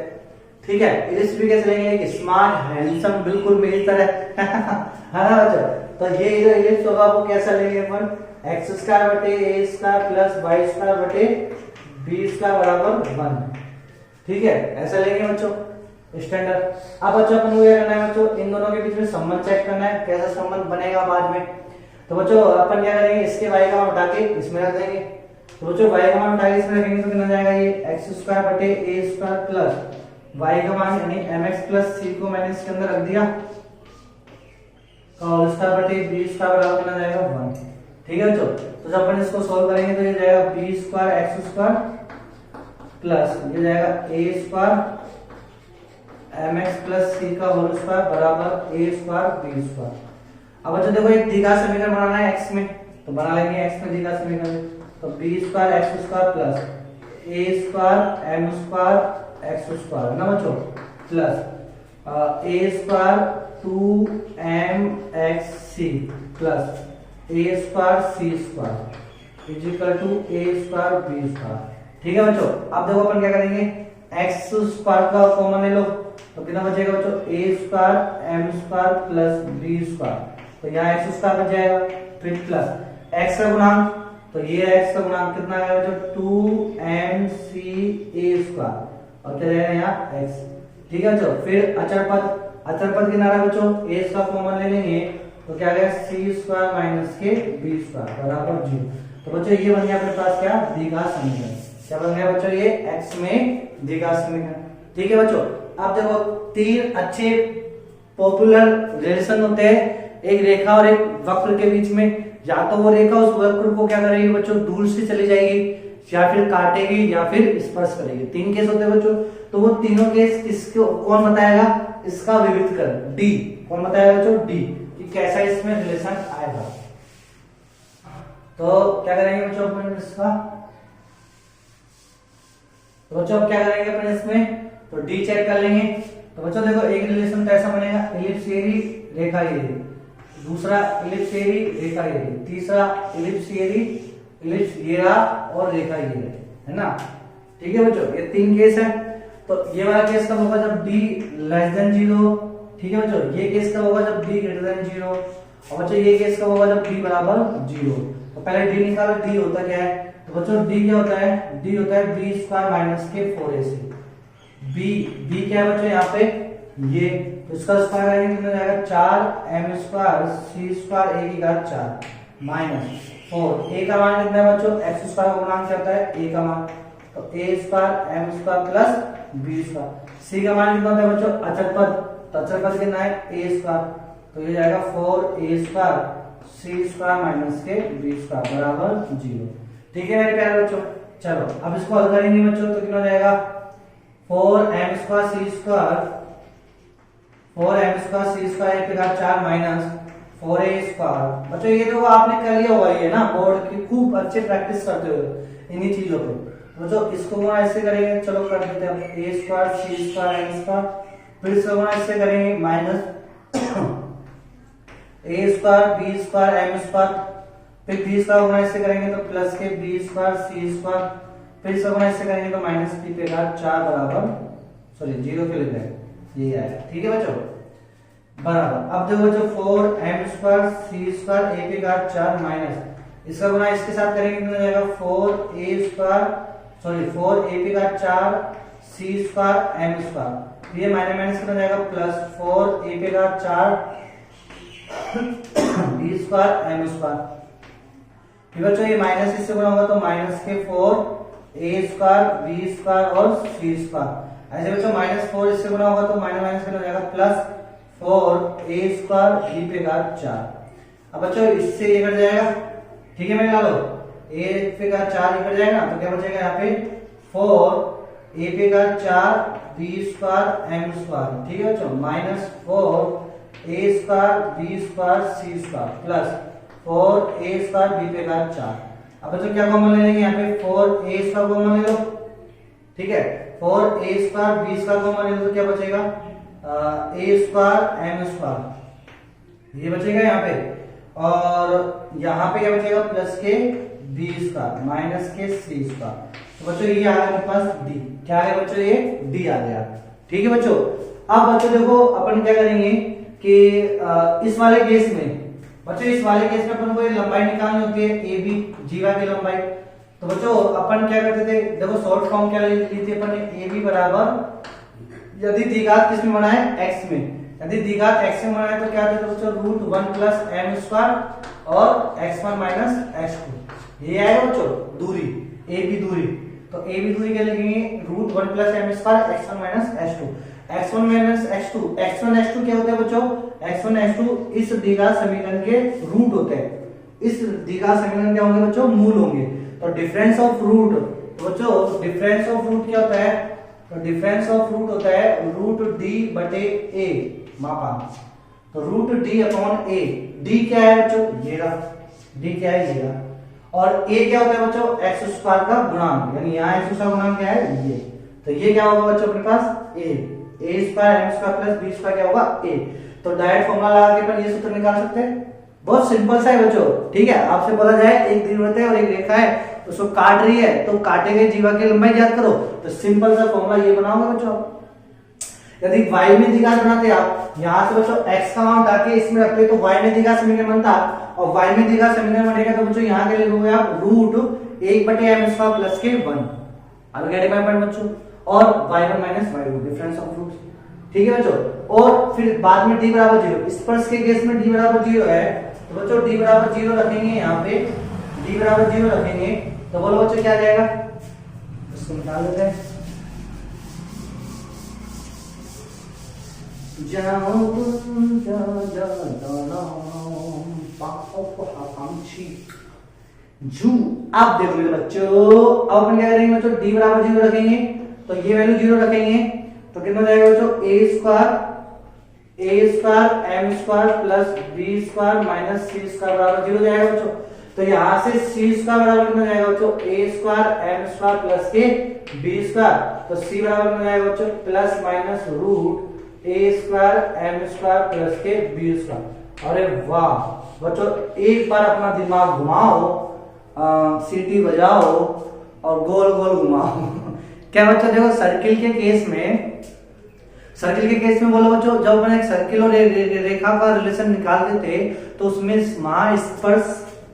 ठीक है, इलिप्स भी कैसे लेंगे, एक स्मार्ट हैंडसम बिल्कुल मेरी तरह है ना बच्चों। तो ये इलिप्स होगा वो कैसा लेंगे अपन, एक्स स्क्वायर बटे ए स्क्वायर प्लस वाई स्क्वायर बटे बी स्क्वायर बराबर 1, ठीक है, ऐसा लेंगे बच्चों स्टैंडर्ड। अब बच्चों अपन को क्या करना है बच्चों, इन दोनों के बीच में संबंध चेक करना है, कैसा संबंध बनेगा बाद में। तो बच्चों अपन क्या करेंगे, इसके y का मान उठा के इसमें रख देंगे। तो बच्चों y का मान उठा के इसमें रखेंगे तो कितना जाएगा, ये एक्स स्क्वायर बटे ए स्क्वायर प्लस y का मान यानी mx प्लस सी को मैंने इसके अंदर रख दिया और स्क्वायर बटे बी स्क्वायर बराबर कितना जाएगा 1, ठीक है बच्चों। तो जब अपन इसको सोल्व करेंगे तो ये जाएगा B square X square plus ये जाएगा A square mx plus C का होल स्क्वायर बराबर a स्क्वायर b स्क्वायर। अब बच्चों देखो एक द्विघात समीकरण बनाना है x में, तो बना लेंगे x में द्विघात समीकरण। तो b square X square plus a square m square x square ना बच्चों plus a square 2mxc plus a square c square is equal to a square b square, ठीक है बच्चों। अब देखो अपन क्या करेंगे, x स्क्वायर का कॉमन ले लो तो कितना बचेगा बच्चों, a square m square plus b square, तो यहाँ x स्क्वायर बच जाएगा, फिर प्लस x का गुणांक, तो ये x का गुणांक कितना आएगा बच्चों 2mca स्क्वायर और क्या जाएगा यहाँ x, ठीक है बच्चों। फिर अचर पद किनारा बच्चों a का कॉमन ले लेंगे तो क्या आएगा c स्क्वायर माइनस के b स्क्वायर बराबर 0। तो बच्चों ये बन गया अपने पास क्या, द्विघात समीकरण। क्या बन गया बच्चों, ये x में द्विघात समीकरण, ठीक है बच्चों। अब देखो तीन अच्छे पॉपुलर रिलेशन होते हैं एक रेखा और एक वक्र के बीच में, या तो वो रेखा उस वक्र को क्या करेगी बच्चों, दूर से चली जाएगी या फिर काटेगी या फिर स्पर्श करेगी। तीन केस होते हैं बच्चों, तो वो तीनों केस किसको कौन बताएगा, इसका विविधकरण डी, कौन बताएगा बच्चों, डी, कि कैसा इसमें रिलेशन आएगा। तो क्या करेंगे बच्चों अपन इसका, तो बच्चों अब क्या करेंगे अपन इसमें, तो डी चेक कर लेंगे। तो बच्चों देखो एक रिलेशन कैसा बनेगा, इलिप्स एरी रेखा एरी, दूसरा इलिप्स एरी रेखा एरी, तीसरा इलिप्स एरी इलिप्स घेरा और रेखा घेरा, है ना, ठीक है बच्चों। ये तीन केस है। तो ये वाला केस कब होगा, जब d लेस देन 0, ठीक है बच्चों। ये केस कब होगा, जब d ग्रेटर देन 0, और बच्चों ये केस कब होगा, जब d बराबर 0। तो पहले d निकालो, d होता क्या है, तो बच्चों d क्या होता है, d होता है b स्क्वायर माइनस के 4ac। b क्या है बच्चों यहाँ पे, ये, तो इसका स्क्वायर करेंगे कितना जाएगा 4m square c square a की घात 4 माइनस 4, a का मान कितना है बच्चों, x स्क्वायर का गुणांक क्या होता है, a का मान, तो a square m square plus b square. c का मान कितना होता है बच्चों, अचर पद, तो अचर पद कितना है a स्क्वायर, तो ये जाएगा 4a square c square minus के b स्क्वायर बराबर 0, ठीक है मेरे प्यारे बच्चों। चलो अब इसको हल करेंगे बच्चों, तो कितना हो जाएगा 4m square c square 4m square c square की घात 4 माइनस 4a स्क्वायर। बच्चों ये तो आपने कर लिया होगा, ये ना बोर्ड की खूब अच्छे प्रैक्टिस करते हो इन्हीं चीजों पे। बच्चों इसको गुणा ऐसे करेंगे, चलो कर देते हैं, a square c square m square, फिर इसको गुणा ऐसे करेंगे minus a square b square m square, फिर b स्क्वायर गुणा ऐसे करेंगे तो प्लस के b स्क्वायर c स्क्वायर, फिर इसको गुणा ऐसे करेंगे तो माइनस b पे घात 4 बराबर, सॉरी 0 के लिए ये आएगा, ठीक है बच्चों बराबर। अब देखो बच्चों 4m square c square a की घात 4 माइनस इसका गुणा इसके साथ करेंगे कितना जाएगा 4a स्क्वायर, सॉरी 4a की घात 4 c स्क्वायर m स्क्वायर, ये माइनस माइनस कितना जाएगा प्लस 4a की घात 4 b स्क्वायर m स्क्वायर। फिर बच्चों ये माइनस इससे गुणा होगा तो माइनस के 4a स्क्वायर b स्क्वायर और c स्क्वायर। ऐसे बच्चों माइनस 4 इससे गुणा होगा तो माइनस माइनस कितना हो जाएगा प्लस 4a स्क्वायर b पे घात 4। अब बच्चों इससे ये कट जाएगा, ठीक है मैं ला लो, a पे घात 4 ये कट जाएगा, तो क्या बचेगा यहाँ पे 4a पे घात 4 b स्क्वायर m स्क्वायर, ठीक है बच्चों, minus 4a square b square c square plus 4a² b पे घात 4। अब बच्चों क्या कॉमन ले लेंगे यहाँ पे 4a² कॉमन ले लो, ठीक है। 4a² b² कॉमन ले लो तो क्या बचेगा a² m², ये बचेगा यहाँ पे। और यहाँ पे क्या बचेगा प्लस के b² माइनस के c²। तो बच्चों ये आ गया मेरे पास d। क्या आ गया बच्चों, ये d आ गया, ठीक है बच्चों। अब बच्चों देखो अपन क्या करेंगे कि इस वाले केस में बच्चों, इस वाले केस में अपन को ये लंबाई निकालनी होती है ए बी, जीवा की लंबाई। तो बच्चों अपन क्या करते थे, देखो शॉर्ट फॉर्म क्या ली थी अपन ने, ए बी बराबर यदि द्विघात किस में बना है x में, यदि द्विघात x में बना है तो क्या देते बच्चों √1 + m² और x1 - x2, ये आएगा बच्चों दूरी ए बी दूरी। तो ए बी दूरी क्या लिखेंगे √1 + m² x1 - x2। x1 - x2, x1 x2 क्या होता है बच्चों, x1 x2 इस द्विघात समीकरण के रूट होते हैं। इस द्विघात समीकरण क्या होंगे बच्चों, मूल होंगे। तो डिफरेंस ऑफ रूट, बच्चों डिफरेंस ऑफ रूट क्या होता है, तो डिफरेंस ऑफ रूट होता है √d/a मापा। तो √d/a, d क्या है बच्चों, ये रहा, d क्या है ये रहा। और a क्या होता है बच्चों, x² का गुणांक, यानी यहाँ x² का गुणांक क्या है ये। तो ये क्या होगा बच्चों अपने पास a² m² + b² क्या होगा a। तो डायरेक्ट फॉर्मूला लगा के अपन ये सूत्र निकाल सकते हैं। बहुत सिंपल सा है बच्चों, ठीक है। आपसे बोला जाए एक दीर्घवृत्त है और एक रेखा है, तो उसको काट रही है, तो काटे गए जीवा की लंबाई ज्ञात करो। तो सिंपल सा फॉर्मूला ये बनाओगे बच्चों। यदि y में द्विघात बनाते आप, यहाँ से बच्चों x का मान उठा के इसमें रखते तो y में द्विघात समीकरण बनता, और y में द्विघात समीकरण बनेगा तो बच्चों यहाँ के लिखोगे आप √1/m² प्लस के 1। अब गेट माय पॉइंट बच्चों। और y1 - y2 difference of roots, ठीक है बच्चों। और फिर बाद में d = 0, स्पर्श के केस में d = 0 है, तो बच्चों d = 0 रखेंगे, यहाँ पे d = 0 रखेंगे, तो बोलो बच्चों क्या आ जाएगा, इसको निकाल लेते हैं। आप देखो मेरे बच्चों, अब अपन क्या करेंगे बच्चों, d = 0 रखेंगे, तो ये वैल्यू 0 रखेंगे, तो कितना जाएगा बच्चों a² m² + b² - c² = 0 जाएगा बच्चों। तो यहां से c² बराबर कितना जाएगा बच्चों, a² m² प्लस के b²। तो c बराबर कितना जाएगा बच्चों plus minus √a² m² plus के b²। अरे वाह बच्चों, एक बार अपना दिमाग घुमाओ, सीटी बजाओ और गोल गोल घुमाओ। क्या बच्चों देखो, सर्किल के केस में बोलो बच्चों, जब अपन एक सर्किल और रेखा का रिलेशन निकालते थे तो उसमें स्पर्श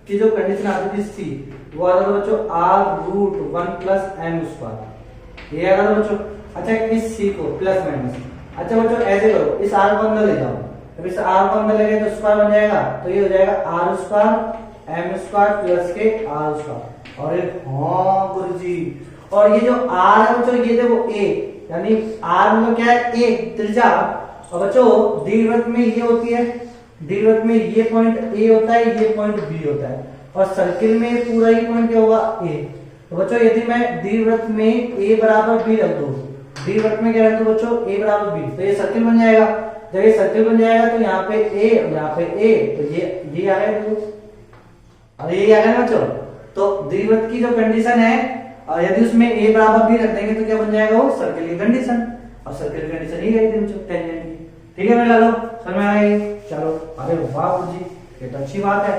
की जो कंडीशन आती थी c, वो आता था बच्चों r√1 + m², ये आता था बच्चों। अच्छा इस c को प्लस माइनस, अच्छा बच्चों ऐसे करो, इस r को अंदर ले जाओ, जब इस r को अंदर ले गए तो स्क्वायर बन जाएगा, तो ये हो जाएगा r² m² प्लस के r²। अरे हाँ गुरुजी, और ये जो r है बच्चों, ये देखो a, यानी r मतलब क्या है a त्रिज्या। और बच्चों दीर्घवृत्त में ये होती है, दीर्घवृत्त में ये पॉइंट a होता है, ये पॉइंट b होता है, और सर्किल में पूरा ही पॉइंट क्या होगा a। तो बच्चों यदि मैं दीर्घवृत्त में a = b रख दूं, दीर्घवृत्त में क्या रख दूं बच्चों a = b, तो ये सर्किल बन जाएगा। जब ये सर्किल बन जाएगा तो यहाँ पे a, यहाँ पे a, तो ये आ गया देखो, अरे ये आ गया ना बच्चों। तो दीर्घवृत्त की जो कंडीशन है, यदि उसमें a = b रख देंगे तो क्या बन जाएगा, वो सर्किल की कंडीशन। और सर्किल की कंडीशन ही गई थी बच्चों टेंजेंट की, ठीक है मेरे लालो, समझ में आ गई। चलो अरे वाह गुरुजी, ये तो अच्छी बात है,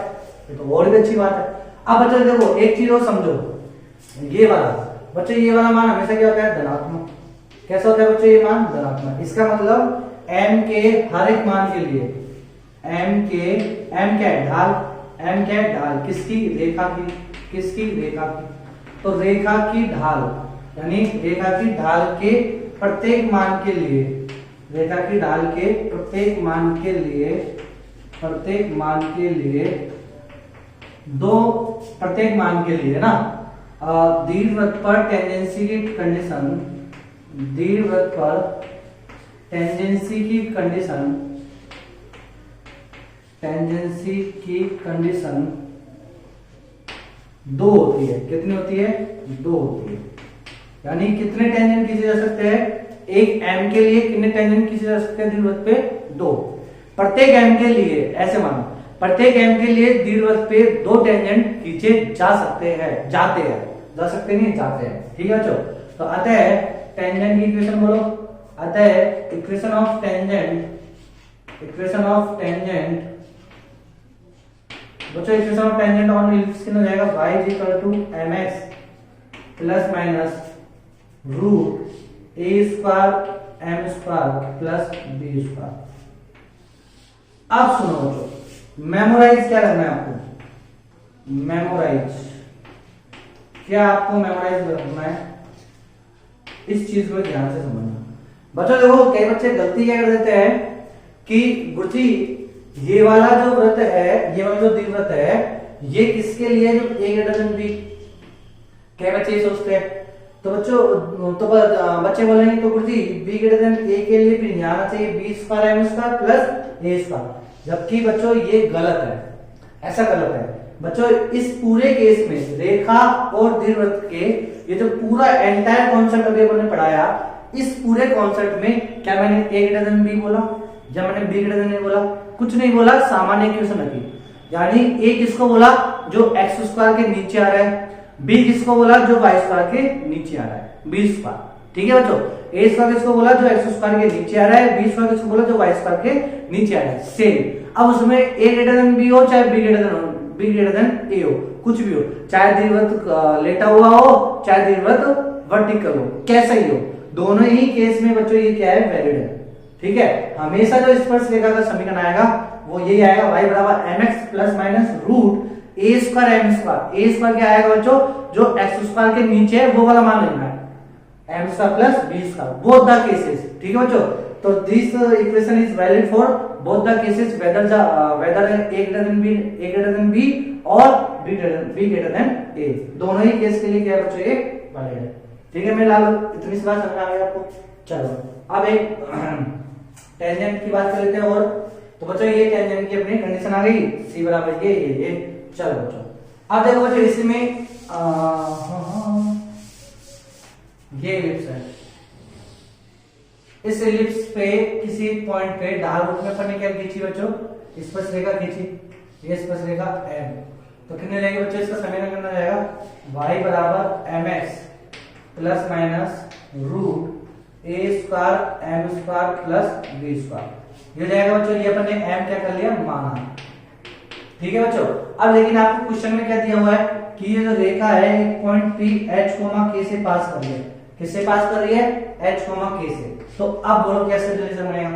ये तो और भी अच्छी बात है। अब बच्चों देखो एक चीज और समझो, ये वाला बच्चों, ये वाला मान हमेशा क्या होता है, धनात्मक। कैसा होता है बच्चों ये मान, धनात्मक। इसका मतलब m के हर एक मान के लिए m क्या है ढाल, m क्या है ढाल, किसकी, रेखा की, किसकी, रेखा की। तो रेखा की ढाल, यानी रेखा की ढाल के प्रत्येक मान के लिए, रेखा की ढाल के प्रत्येक मान के लिए, प्रत्येक मान के लिए प्रत्येक मान के लिए ना दीर्घवृत्त पर टेंजेंसी की कंडीशन, दीर्घवृत्त पर टेंजेंसी की कंडीशन, टेंजेंसी की कंडीशन 2 होती है। कितनी होती है, 2 होती है। यानी कितने टेंजेंट खींचे जा सकते हैं, एक m के लिए कितने टेंजेंट खींचे जा सकते हैं दीर्घवृत्त पे, 2। प्रत्येक m के लिए ऐसे मानो, प्रत्येक m के लिए दीर्घवृत्त पे दो टेंजेंट खींचे जा सकते हैं, जाते हैं, जा सकते नहीं जाते हैं। ठीक है बच्चों, तो अतः टेंजेंट की इक्वेशन बोलो, अतः equation of tangent, equation of tangent बच्चों, equation of tangent on ellipse कितना हो जाएगा, y is equal to mx plus minus root a square m square plus b square. अब सुनो बच्चों, मेमोराइज क्या करना है आपको, मेमोराइज क्या आपको मेमोराइज करना है, इस चीज को ध्यान से समझना। बच्चों देखो कई बच्चे गलती क्या कर देते हैं कि गुरुजी ये वाला जो वृत्त है, ये वाला जो दीर्घवृत्त है, ये किसके लिए, जो a ग्रेटर देन b, क्या बच्चे ये सोचते हैं। तो बच्चों तो बच्चे बोलेंगे तो गुरुजी b ग्रेटर देन a के लिए फिर यहाँ आना चाहिए b square m square plus a square, जबकि बच्चों ये गलत है, ऐसा गलत है। बच्चों इस पूरे केस में रेखा और दीर्घवृत्त के ये जो पूरा एंटायर कॉन्सेप्ट अभी अपन ने पढ़ाया, इस पूरे कॉन्सेप्ट में क्या मैंने a ग्रेटर देन b बोला या मैंने b ग्रेटर देन a बोला, कुछ नहीं बोला, सामान्य इक्वेशन रखी। यानी a किसको बोला, जो x स्क्वायर के नीचे आ रहा है, b किसको बोला, जो y स्क्वायर के नीचे आ रहा है, b स्क्वायर। ठीक है बच्चों, a स्क्वायर किसको बोला, जो x स्क्वायर के नीचे आ रहा है, b स्क्वायर किसको बोला, जो y स्क्वायर के नीचे आ रहा है। सेम अब उसमें a ग्रेटर देन b हो चाहे b ग्रेटर देन a हो, कुछ भी हो, चाहे दीर्घवृत्त लेटा हुआ हो चाहे दीर्घवृत्त वर्टिकल हो, कैसा ही हो, दोनों ही केस में बच्चों ये क्या है, वैलिड है। ठीक है, हमेशा जो स्पर्श रेखा का समीकरण आएगा वो ये आएगा, y बराबर mx plus minus root a square m square. a square क्या आएगा बच्चों, जो x स्क्वायर के नीचे है वो वाला मान लेना है, m square plus b square, both the cases. ठीक है बच्चों, तो this equation is valid for both the cases, whether a greater than b और b greater than a, दोनों ही केस के लिए क्या है बच्चों, ये वैलिड है। ठीक है, मैं ला लो, इतनी सी बात समझ आ गई आपको। चलो अब एक टेंजेंट की बात कर लेते हैं। और तो बच्चों ये टेंजेंट की अपनी कंडीशन आ गई, c बराबर ये। चलो बच्चों अब देखो बच्चों, इसमें ये इलिप्स है, इस इलिप्स पे किसी पॉइंट पे ढाल रूप में अपन ने क्या खींची बच्चों, स्पर्श रेखा खींची, ये स्पर्श रेखा m, तो कितने रहेंगे बच्चों, इसका समीकरण करना जाएगा y बराबर mx plus minus root a square m square plus b square. ये जाएगा बच्चों, ये अपन ने m क्या कर लिया, माना। ठीक है बच्चों, अब लेकिन आपको क्वेश्चन में क्या दिया हुआ है कि ये जो रेखा है एक पॉइंट p h, k से पास कर रही है, किससे पास कर रही है, h, k से। तो अब बोलो कैसे रिलेशन बनेगा।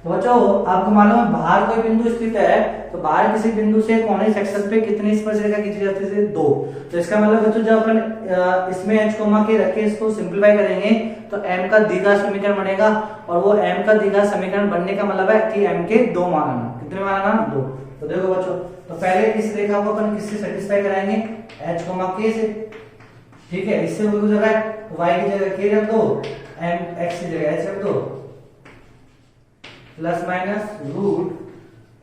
तो बच्चों आपको मालूम है बाहर कोई बिंदु स्थित है, तो बाहर किसी बिंदु से कोने सेक्शन पे कितनी स्पर्श रेखा खींची जाती है, 2। तो इसका मतलब बच्चों जब अपन इसमें h, के रख के इसको सिंपलीफाई करेंगे तो m का द्विघात समीकरण बनेगा, और वो m का द्विघात समीकरण बनने का मतलब है कि m के 2 मान आना, कितने मान आना, 2। तो देखो बच्चों, तो पहले इस रेखा को अपन किससे सेटिस्फाई कराएंगे, h, k से। ठीक है, इससे कोई गुजर रहा है, y की जगह k रख दो, m x की जगह h रख दो, plus minus root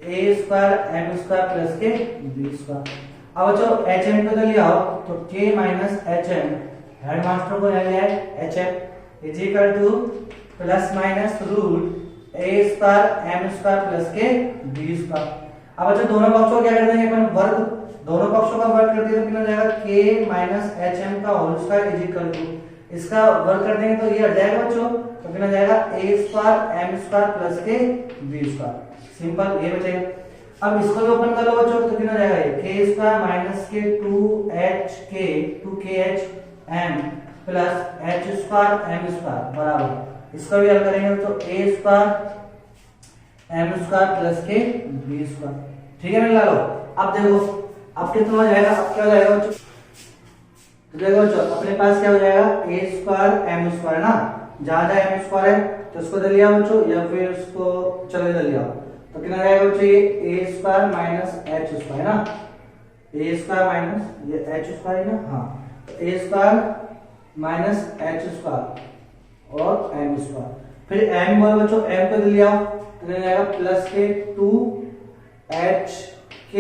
a square m square plus के b स्क्वायर। अब बच्चों hm को तो लिया हो तो k माइनस hm, हेडमास्टर को ले लिया है hm is equal to plus minus root a square m square plus के b स्क्वायर। अब बच्चों दोनों पक्षों को क्या कर देंगे अपन, वर्ग, दोनों पक्षों का वर्ग कर दिया तो कितना जाएगा, k माइनस hm का whole square is equal to, इसका वर्ग कर देंगे तो ये हट जाएगा बच्चों, तो कितना जाएगा a square m square plus के b स्क्वायर, सिंपल ये बचेगा। अब इसको भी ओपन कर लो बच्चों, तो कितना जाएगा ये k स्क्वायर माइनस के 2kh m plus h square m square बराबर, इसका भी हल करेंगे तो a square m square plus के b स्क्वायर। ठीक है, मिला लो। अब देखो अब कितना हो जाएगा, अब क्या हो जाएगा बच्चों, तो देखो बच्चों अपने पास क्या हो जाएगा, a स्क्वायर m स्क्वायर है ना, ज्यादा m स्क्वायर है तो इसको दे लिया बच्चों, या फिर उसको चलो दे लिया, तो कितना रहेगा बच्चों, ये a square minus h square ना, a स्क्वायर माइनस ये h स्क्वायर है ना, हाँ, तो a square minus h square और m स्क्वायर, फिर m बोल बच्चों, m को दे लिया तो कितना जाएगा, प्लस के 2h k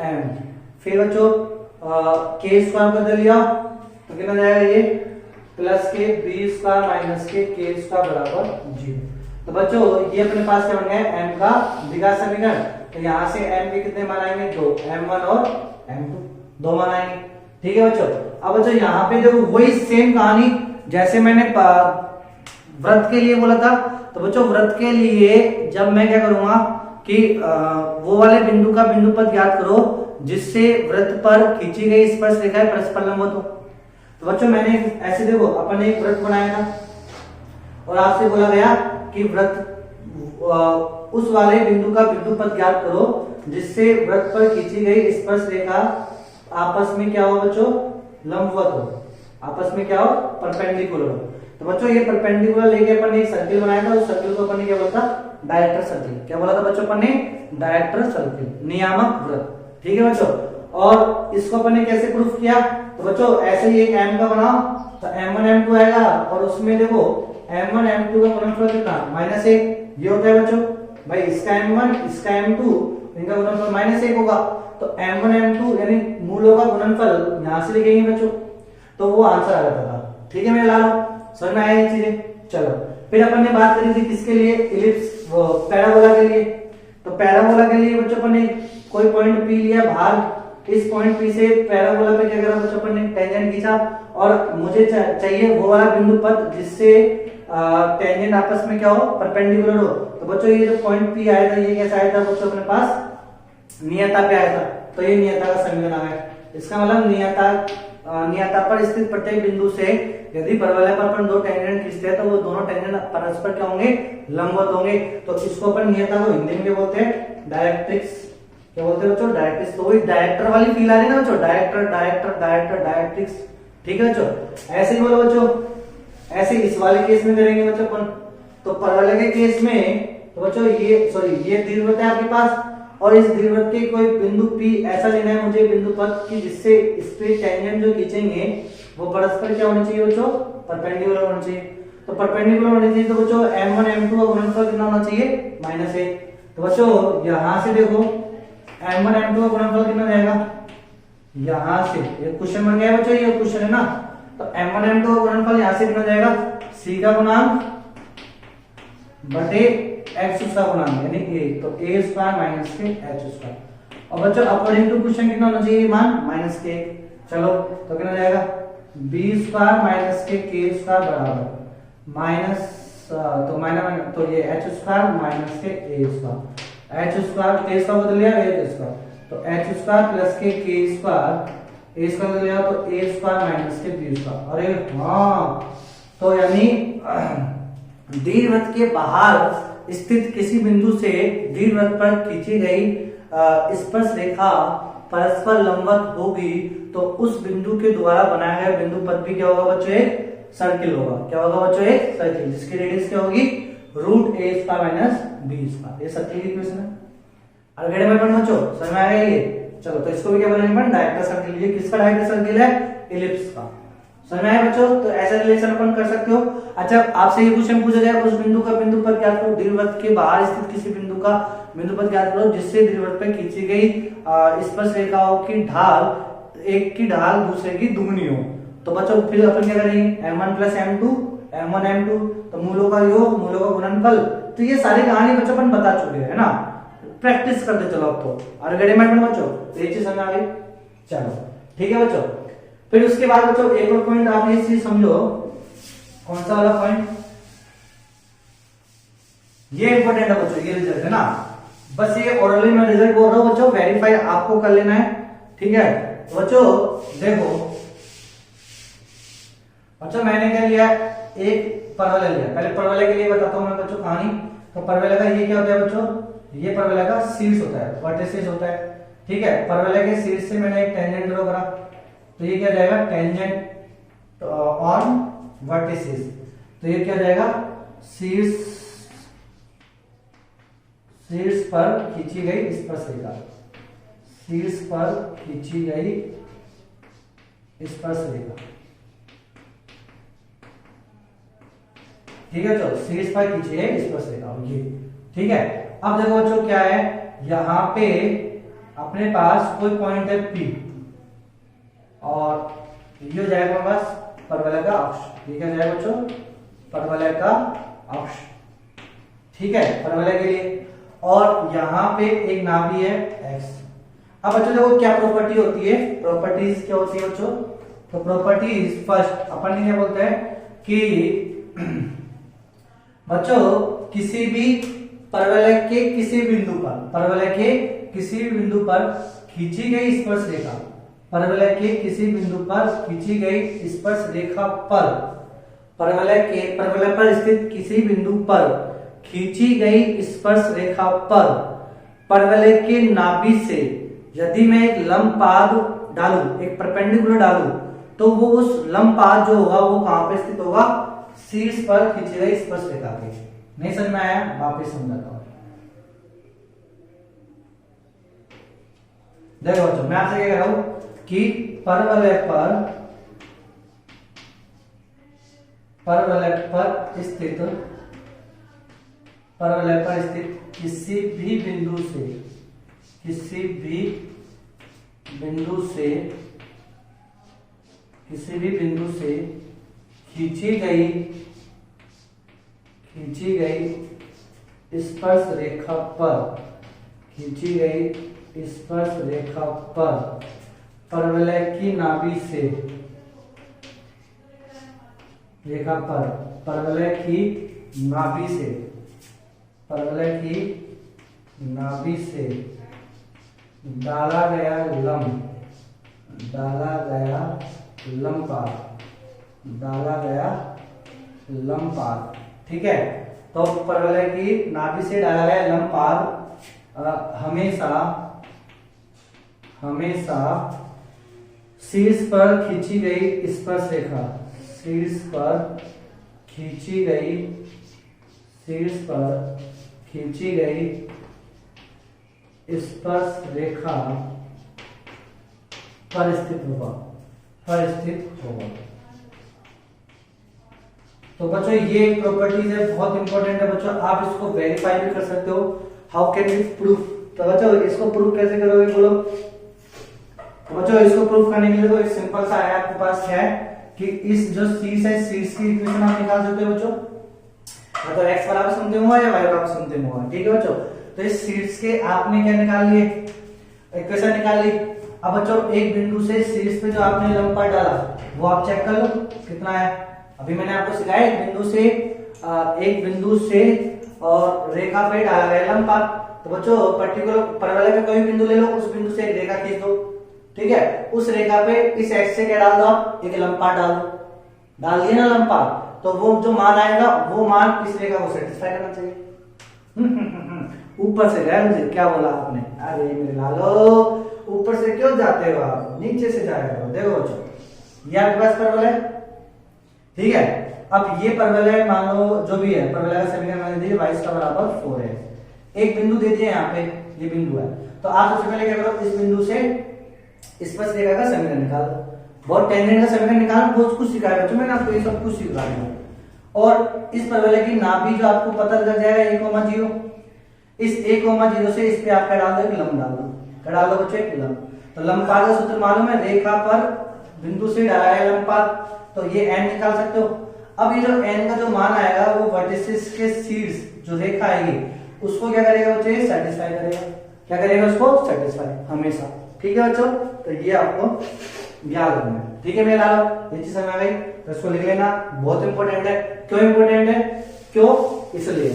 m, फिर बच्चों k स्क्वायर को दे लिया तो कितना जाएगा, ये प्लस के b स्क्वायर माइनस के k स्क्वायर बराबर 0। तो बच्चों ये अपने पास क्या बन गया, m का द्विघात समीकरण, तो यहाँ से m के कितने मान आएंगे? 2, m1 और m2 2 मान आएंगे। ठीक है बच्चों। अब बच्चों यहाँ पे देखो वही सेम कहानी जैसे मैंने वृत्त के लिए बोला था। तो बच्चों वृत्त के लिए जब मैं क्या करूंगा कि वो वाले बिंदु का बिंदु पद ज्ञात करो जिससे वृत्त पर खींची गई स्पर्श रेखा परस्पर लंबवत हो। तो बच्चों मैंने ऐसे देखो अपन ने एक वृत्त बनाया था और आपसे बोला गया कि वृत्त उस वाले बिंदु का बिंदु पद ज्ञात करो जिससे वृत्त पर खींची गई स्पर्श रेखा आपस में क्या हो बच्चों? लंबवत हो। आपस में क्या हो? परपेंडिकुलर हो। तो बच्चों ये परपेंडिकुलर लेके अपन ने एक सर्किल बनाया था। उस सर्किल को अपन ने क्या बोला था? Director circle. क्या बोला था बच्चों अपन ने? डायरेक्टर सर्किल, नियामक वृत्त। ठीक है बच्चों। और इसको अपन ने कैसे प्रूफ किया? तो बच्चों ऐसे ही एक m का बनाओ तो m1 m2 आएगा और उसमें देखो m1 m2 का गुणनफल कितना? -1। ये होता है बच्चों भाई इसका m1 इसका m2 इनका गुणनफल -1 होगा। तो m1 m2 यानी मूलों का गुणनफल यहां से लिखेंगे बच्चों तो वो आंसर आ जाता था। ठीक है मेरे लालो, समझ में आया ये चीजें? चलो फिर अपन ने बात करी थी किसके लिए? इलिप्स पैराबोला के लिए। तो पैराबोला के लिए बच्चों अपन ने कोई पॉइंट P लिया बाहर, इस पॉइंट P से पैराबोला पे क्या करा बच्चों अपन ने? टेंजेंट खींचा और मुझे चाहिए वो वाला बिंदु पद जिससे टेंजेंट आपस में क्या हो? परपेंडिकुलर हो। तो बच्चों ये जो पॉइंट P आया था ये कैसा आया था बच्चों अपने पास? नियता पे आया था। तो ये नियता का समीकरण आ गया। इसका मतलब नियता पर स्थित प्रत्येक बिंदु से यदि परवलय पर अपन दो टेंजेंट खींचते हैं तो वो दोनों टेंजेंट परस्पर क्या होंगे? लंबवत होंगे। तो इसको अपन नियता को हिंदी में क्या बोलते हैं? डायरेक्ट्रिक्स। क्या बोलते हैं बच्चों? डायरेक्ट्रिक्स। तो वही डायरेक्टर वाली फील आ रही है ना बच्चों? Director director director directrix. ठीक है बच्चों। ऐसे ही बोलो बच्चों, ऐसे इस वाले केस में करेंगे बच्चों अपन। तो परवलय के केस में तो बच्चों ये दीर्घवृत्त है आपके पास और इस दीर्घवृत्त के कोई बिंदु P ऐसा लेना है मुझे बिंदु पद की जिससे इस पे टेंजेंट जो खींचेंगे वो परस्पर क्या होनी चाहिए बच्चों? परपेंडिकुलर होना चाहिए। तो परपेंडिकुलर होनी चाहिए तो बच्चों m1 m2 का गुणनफल कितना होना चाहिए? -1। तो बच्चों यहां से देखो m1 m2 का गुणनफल कितना जाएगा? यहां से ये क्वेश्चन बन गया बच्चों, ये क्वेश्चन है ना। तो m1 m2 का गुणनफल यहां से कितना जाएगा? c का गुणांक बटे x उसका गुणांक यानी a। तो a स्क्वायर माइनस के h स्क्वायर। और बच्चों अकॉर्डिंग टू क्वेश्चन कितना होना चाहिए मान? -k। चलो तो कितना जाएगा? b स्क्वायर माइनस के k स्क्वायर बराबर माइनस तो ये h स्क्वायर माइनस के a square. h square k square बदल लिया a स्क्वायर तो h स्क्वायर प्लस के k स्क्वायर a स्क्वायर बदल लिया तो a स्क्वायर माइनस के b स्क्वायर। अरे हाँ, तो यानी दीर्घवृत्त के बाहर स्थित किसी बिंदु से दीर्घवृत्त पर खींची गई स्पर्श रेखा परस्पर लंबवत होगी तो उस बिंदु के द्वारा बनाया गया बिंदु पद भी क्या होगा बच्चों? एक सर्किल होगा। क्या होगा बच्चों? एक सर्किल जिसकी रेडियस क्या होगी? √a square minus b square. ये सर्किल की इक्वेशन है। अलगड़े में पढ़ना बच्चों, समझ में आ गया ये? चलो तो इसको भी क्या बोलेंगे अपन? Director circle. ये किसका डायरेक्टर सर्किल है? इलिप्स का। समझ में आया बच्चों? तो ऐसा रिलेशन अपन कर सकते हो। अच्छा आपसे ये क्वेश्चन पूछा जाए उस बिंदु का बिंदु पद ज्ञात करो, दीर्घवृत्त के बाहर स्थित किसी बिंदु का बिंदु पद ज्ञात करो जिससे दीर्घवृत्त पर खींची गई स्पर्श रेखाओं की ढाल एक की ढाल दूसरे की दुगनी हो। तो बच्चों फिर अपन क्या करेंगे? m1 plus m2 m1 m2 तो मूलों का योग मूलों का गुणनफल। तो ये सारी कहानी बच्चों अपन बता चुके हैं ना, प्रैक्टिस करते चलो अब तो। और गड़े में बच्चों ये चीज समझ आ गई। चलो ठीक है बच्चों। फिर उसके बाद बच्चों एक और पॉइंट आप ये चीज समझो। कौन सा वाला पॉइंट? ये इंपॉर्टेंट है बच्चों, ये रिजल्ट है ना। बस ये ओरली में रिजल्ट बोल रहा हूं बच्चों, वेरीफाई आपको कर लेना है। ठीक है तो बच्चों देखो बच्चों मैंने क्या लिया? एक परवलय लिया। पहले परवलय के लिए बताता हूं मैं बच्चों कहानी। तो परवलय का ये क्या होता है बच्चों? ये परवलय का शीर्ष होता है, वर्टिसेस होता है। ठीक है, परवलय के शीर्ष से मैंने एक टेंजेंट ड्रॉ करा तो ये क्या जाएगा? Tangent on vertices. तो ये क्या जाएगा? शीर्ष पर खींची गई स्पर्श रेखा। शीर्ष पर खींची गई स्पर्श रेखा। ठीक है, चलो शीर्ष पर खींची गई स्पर्श रेखा ये। ठीक है, अब देखो बच्चों क्या है, यहां पे अपने पास कोई पॉइंट है P और ये हो जाएगा हमारे पास परवलय का अक्ष। ये क्या जाएगा बच्चों? परवलय का अक्ष। ठीक है, परवलय के लिए। और यहाँ पे एक नाभि है x। अब बच्चों देखो क्या प्रॉपर्टी होती है, प्रॉपर्टीज क्या होती है बच्चों, तो प्रॉपर्टीज फर्स्ट अपन क्या बोलते हैं कि बच्चों किसी भी परवलय के किसी बिंदु पर, परवलय के किसी भी बिंदु पर खींची गई स्पर्श रेखा, परवलय के किसी बिंदु पर खींची गई स्पर्श रेखा पर, परवलय पर स्थित किसी बिंदु पर खींची गई स्पर्श रेखा पर परवलय के नाभि से यदि मैं एक लंब पाद डालूं, एक परपेंडिकुलर डालूं, तो वो उस लंब पाद जो होगा वो कहां पे स्थित होगा, शीर्ष पर खींची गई स्पर्श रेखा पे। नहीं समझ में आया, वापिस समझाता हूं। देखो बच्चों मैं आपसे क्या कह रहा हूं कि परवलय पर स्थित किसी भी बिंदु से खींची गई स्पर्श रेखा पर परवलय की नाभि से डाला गया लंब पाद, ठीक है। तो परवलय की नाभि से डाला गया लंब पाद हमेशा शीर्ष पर खींची गई स्पर्श रेखा, पर स्थित होगा। तो बच्चों ये एक प्रॉपर्टीज है, बहुत इंपॉर्टेंट है बच्चों, आप इसको वेरीफाई भी कर सकते हो। हाउ कैन वी प्रूफ, तो बच्चों इसको प्रूफ कैसे करोगे बोलो। तो बच्चों इसको प्रूफ करने के लिए तो एक सिंपल सा है आपके पास है कि इस जो शीर्ष है, शीर्ष की इक्वेशन आप निकाल सकते हो बच्चों, मतलब x बराबर समथिंग हुआ या y बराबर समथिंग हुआ, ठीक है बच्चों। तो इस शीर्ष के आपने क्या निकाल लिए, इक्वेशन निकाल ली। अब बच्चों एक बिंदु से शीर्ष पे जो आपने लंब पाद डाला वो आप चेक कर लो कितना है। अभी मैंने आपको सिखाया एक बिंदु से और रेखा पे डाला गया लंब पाद। तो बच्चों पर्टिकुलर परवलय का कोई बिंदु ले लो, उस बिंदु से एक रेखा खींच दो, ठीक है। उस रेखा पे इस x से क्या डाल दो आप, एक लंब पाद डाल दिया ना लंब पाद, तो वो जो मान आएगा वो मान इस रेखा को सेटिस्फाई करना चाहिए। ऊपर से गया मुझे, क्या बोला आपने, अरे मेरे लालो ऊपर से क्यों जाते हो आप, नीचे से जाएगा। देखो बच्चों ये आपके पास परवलय है, ठीक है। अब ये परवलय मान लो जो भी है, परवलय का समीकरण मान लीजिए y का बराबर 4 है। एक बिंदु दे दिया यहाँ पे, ये बिंदु है, तो आप सबसे पहले क्या करो, इस बिंदु से स्पर्श रेखा का समीकरण निकालो। बहुत टेंजेंट का समीकरण निकालना बहुत कुछ सिखाया बच्चों, मैंने आपको ये सब कुछ सिखा दिया। और इस परवलय की नाभि जो आपको पता लग जाएगा 1,0, इस 1,0 से इस पे आप क्या डाल दो, एक लंब डाल दो, क्या डाल दो बच्चों, एक लंब। तो लंब पाद का सूत्र मालूम है, रेखा पर बिंदु से डाला गया लंब पाद, तो ये n निकाल सकते हो। अब ये जो n का जो मान आएगा वो वर्टिसेस के शीर्ष जो रेखा आएगी उसको क्या करेगा बच्चों, सेटिस्फाई करेगा। क्या करेगा, उसको सेटिस्फाई हमेशा, ठीक है बच्चों। तो ये आपको याद रखना है, ठीक है। मेरा ये चीज समझ आ गई, तो इसको लिख लेना, बहुत इंपॉर्टेंट है। क्यों इंपॉर्टेंट है, क्यों, इसलिए।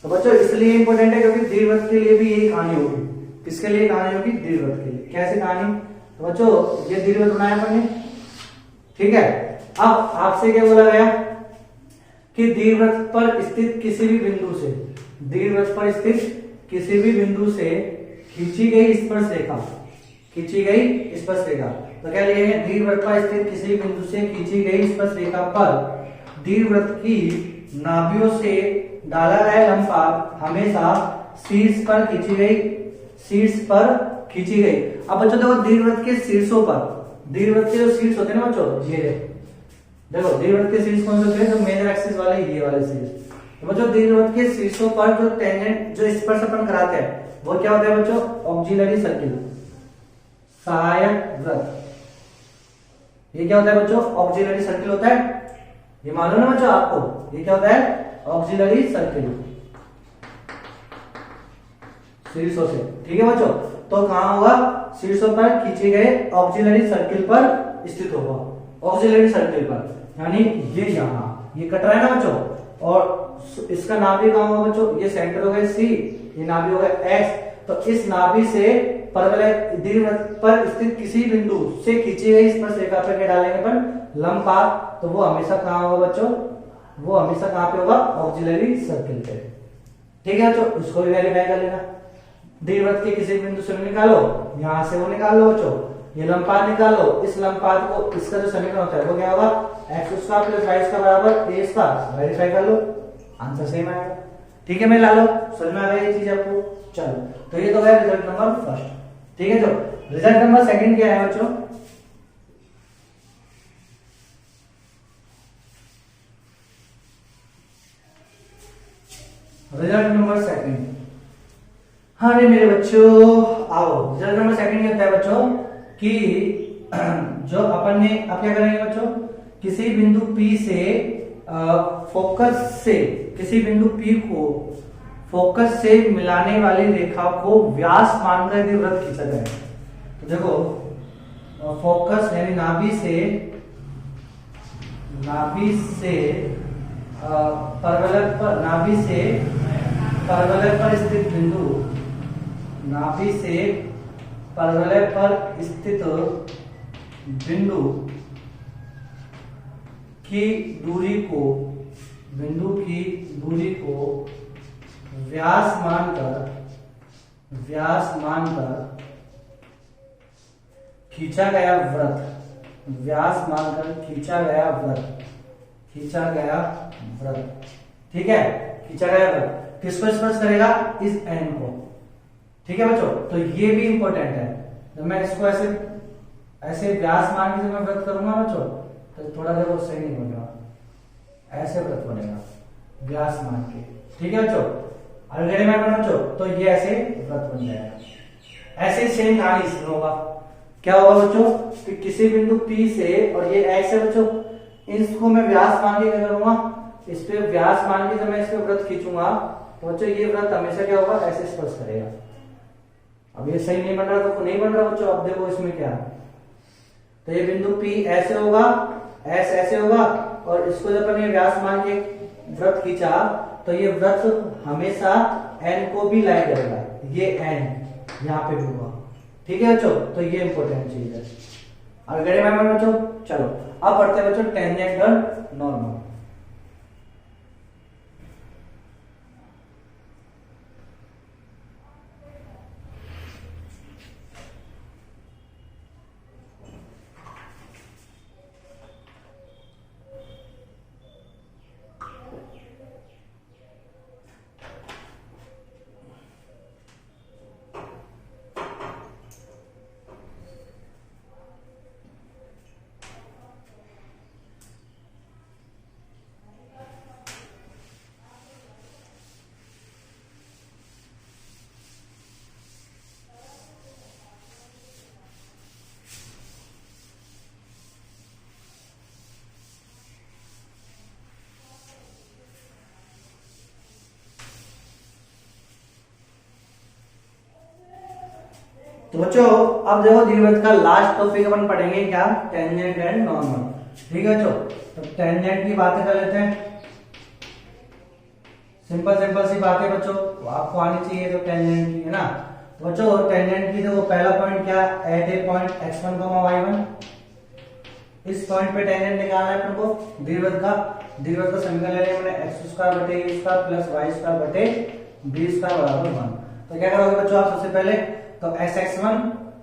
तो बच्चों इसलिए इंपॉर्टेंट है क्योंकि दीर्घवृत्त के लिए भी यही कहानी होगी। किसके लिए कहानी होगी, दीर्घवृत्त के लिए। कैसे कहानी, तो बच्चों ये दीर्घवृत्त बनाया अपन ने, ठीक है। अब आपसे क्या बोला गया कि दीर्घवृत्त पर स्थित किसी भी बिंदु से, दीर्घवृत्त पर स्थित किसी भी बिंदु से खींची गई स्पर्श रेखा, तो क्या लिए हैं, दीर्घवृत्त पर स्थित किसी भी बिंदु से खींची गई स्पर्श रेखा पर दीर्घवृत्त की नाभियों से डाला गया लंब पाद हमेशा शीर्ष पर खींची गई। अब बच्चों देखो दीर्घवृत्त के शीर्षों पर, दीर्घवृत्त के जो शीर्ष होते हैं ना बच्चों, ये देखो दीर्घवृत्त के शीर्ष कौन से होते हैं, जो मेजर एक्सिस वाले, ये वाले शीर्ष। तो बच्चों दीर्घवृत्त के शीर्षों पर जो टेंजेंट जो स्पर्श अपन कराते हैं वो क्या होता है बच्चों, ऑक्सिलरी सर्किल, सहायक वृत्त। ये क्या होता है बच्चों, ऑक्सिलरी सर्किल होता है, ये मालूम है बच्चों आपको, ये क्या होता है, ऑक्सिलरी सर्किल। शीर्षों से। ठीक है बच्चों, तो कहाँ होगा, शीर्षों पर खींचे गए ऑक्सिलरी सर्किल पर स्थित होगा, ऑक्सिलरी सर्किल पर, यानी ये यहाँ ये कट रहा है ना बच्चों, और इसका नाभि कहाँ होगा बच्चों, ये सेंटर हो गया सी, ये नाभि हो गया एक्स, तो इस नाभि से परवलय दीर्घवृत्त पर स्थित किसी बिंदु से खींची गई स्पर्शरेखा पर क्या डालेंगे अपन, लंबपात, तो वो हमेशा कहाँ होगा बच्चों, वो हमेशा कहाँ पे होगा, ऑक्सिलरी सर्किल पे। ठीक है बच्चों, इसको भी वेरीफाई कर लेना। दीर्घवृत्त के किसी बिंदु से निकालो, यहां से वो निकाल लो बच्चों, ये लंबपात निकाल लो, इस लंबपात को, इसका जो समीकरण होता है वो क्या होगा, X square plus Y square बराबर ए स्क्वायर, वेरीफाई कर लो, आंसर सेम आएगा। ठीक है, मैं ला लो, समझ में आ गई ये चीज आपको। चलो, तो ये तो है रिजल्ट नंबर फर्स्ट। ठीक है, जो रिजल्ट नंबर सेकंड क्या है बच्चों, रिजल्ट नंबर सेकंड। हाँ रे मेरे बच्चों आओ, रिजल्ट नंबर सेकंड क्या है बच्चों, कि जो अपन ने अब क्या करेंगे बच्चों, किसी बिंदु P से फोकस से, किसी बिंदु P को फोकस से मिलाने वाली रेखा को व्यास मानकर यदि वृत्त खींचा जाए, तो देखो फोकस यानी नाभि से परवलय पर, नाभि से परवलय पर स्थित बिंदु, नाभि से परवलय पर स्थित बिंदु की दूरी को, बिंदु की दूरी को व्यास मानकर खींचा गया वृत्त, व्यास मानकर खींचा गया वृत्त, ठीक है, खींचा गया वृत्त किसको स्पर्श करेगा, इस एन को। ठीक है बच्चों, तो ये भी इंपॉर्टेंट है। जब मैं इसको ऐसे व्यास मान के जब मैं वृत्त करूंगा बच्चों, तो थोड़ा देखो सही नहीं बनेगा, ऐसे वृत्त बनेगा व्यास मान के। ठीक है बच्चों, अगर मैं बना बच्चों तो ये ऐसे वृत्त बन जाएगा। ऐसे सेम कहानी इसमें होगा, क्या होगा बच्चों कि किसी बिंदु P से, और ये एक्स है बच्चों, इसको मैं व्यास मान के क्या करूंगा, इस पे व्यास मान के जब मैं इस पे वृत्त खींचूंगा, तो बच्चों ये वृत्त हमेशा क्या होगा, ऐसे स्पर्श करेगा। अब ये सही नहीं बन रहा तो नहीं बन रहा बच्चों, अब देखो इसमें क्या, तो ये बिंदु P ऐसे होगा, S ऐसे होगा, और इसको जब अपने व्यास मान के वृत्त खींचा, तो ये वृत्त हमेशा N को भी लाइन करेगा, ये N यहाँ पे भी होगा। ठीक है बच्चों, तो ये इंपॉर्टेंट चीज है। अगर मैं बच्चों, चलो अब पढ़ते हैं बच्चों टेंजेंट और नॉर्मल। तो बच्चों अब देखो दीर्घवृत्त का लास्ट टॉपिक अपन पढ़ेंगे क्या, टेंजेंट एंड नॉर्मल। ठीक है बच्चों, तो टेंजेंट की बातें कर लेते हैं। सिंपल सी बातें बच्चों आपको आनी चाहिए, तो टेंजेंट की है ना। तो बच्चों टेंजेंट की देखो पहला पॉइंट क्या, एट ए पॉइंट x1, y1, इस पॉइंट पे टेंजेंट निकालना है अपन को दीर्घवृत्त का। दीर्घवृत्त का समीकरण ले लिया मैंने, x स्क्वायर बटे ए स्क्वायर प्लस वाई स्क्वायर बटे बी स्क्वायर बराबर 1। तो क्या करोगे बच्चों आप सबसे पहले, तो x(x1),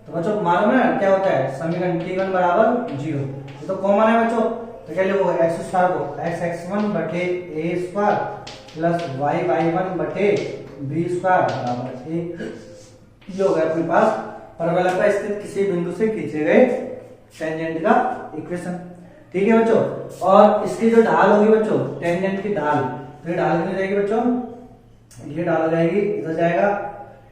तो बच्चों मालूम है क्या होता है, समीकरण t1 बराबर 0, तो कॉमन है बच्चों, तो क्या लिखोगे x स्क्वायर को x(x1) बटे ए स्क्वायर प्लस y(y1) बटे बी स्क्वायर बराबर 1। ये हो गया अपने पास परवलय पर स्थित किसी बिंदु से खींचे गए टेंजेंट का इक्वेशन। ठीक है बच्चों, और इसकी जो ढाल होगी बच्चों, टेंजेंट की ढाल, तो ये ढाल कितनी जाएगी बच्चों, ये ढाल हो जाएगी, इधर जाएगा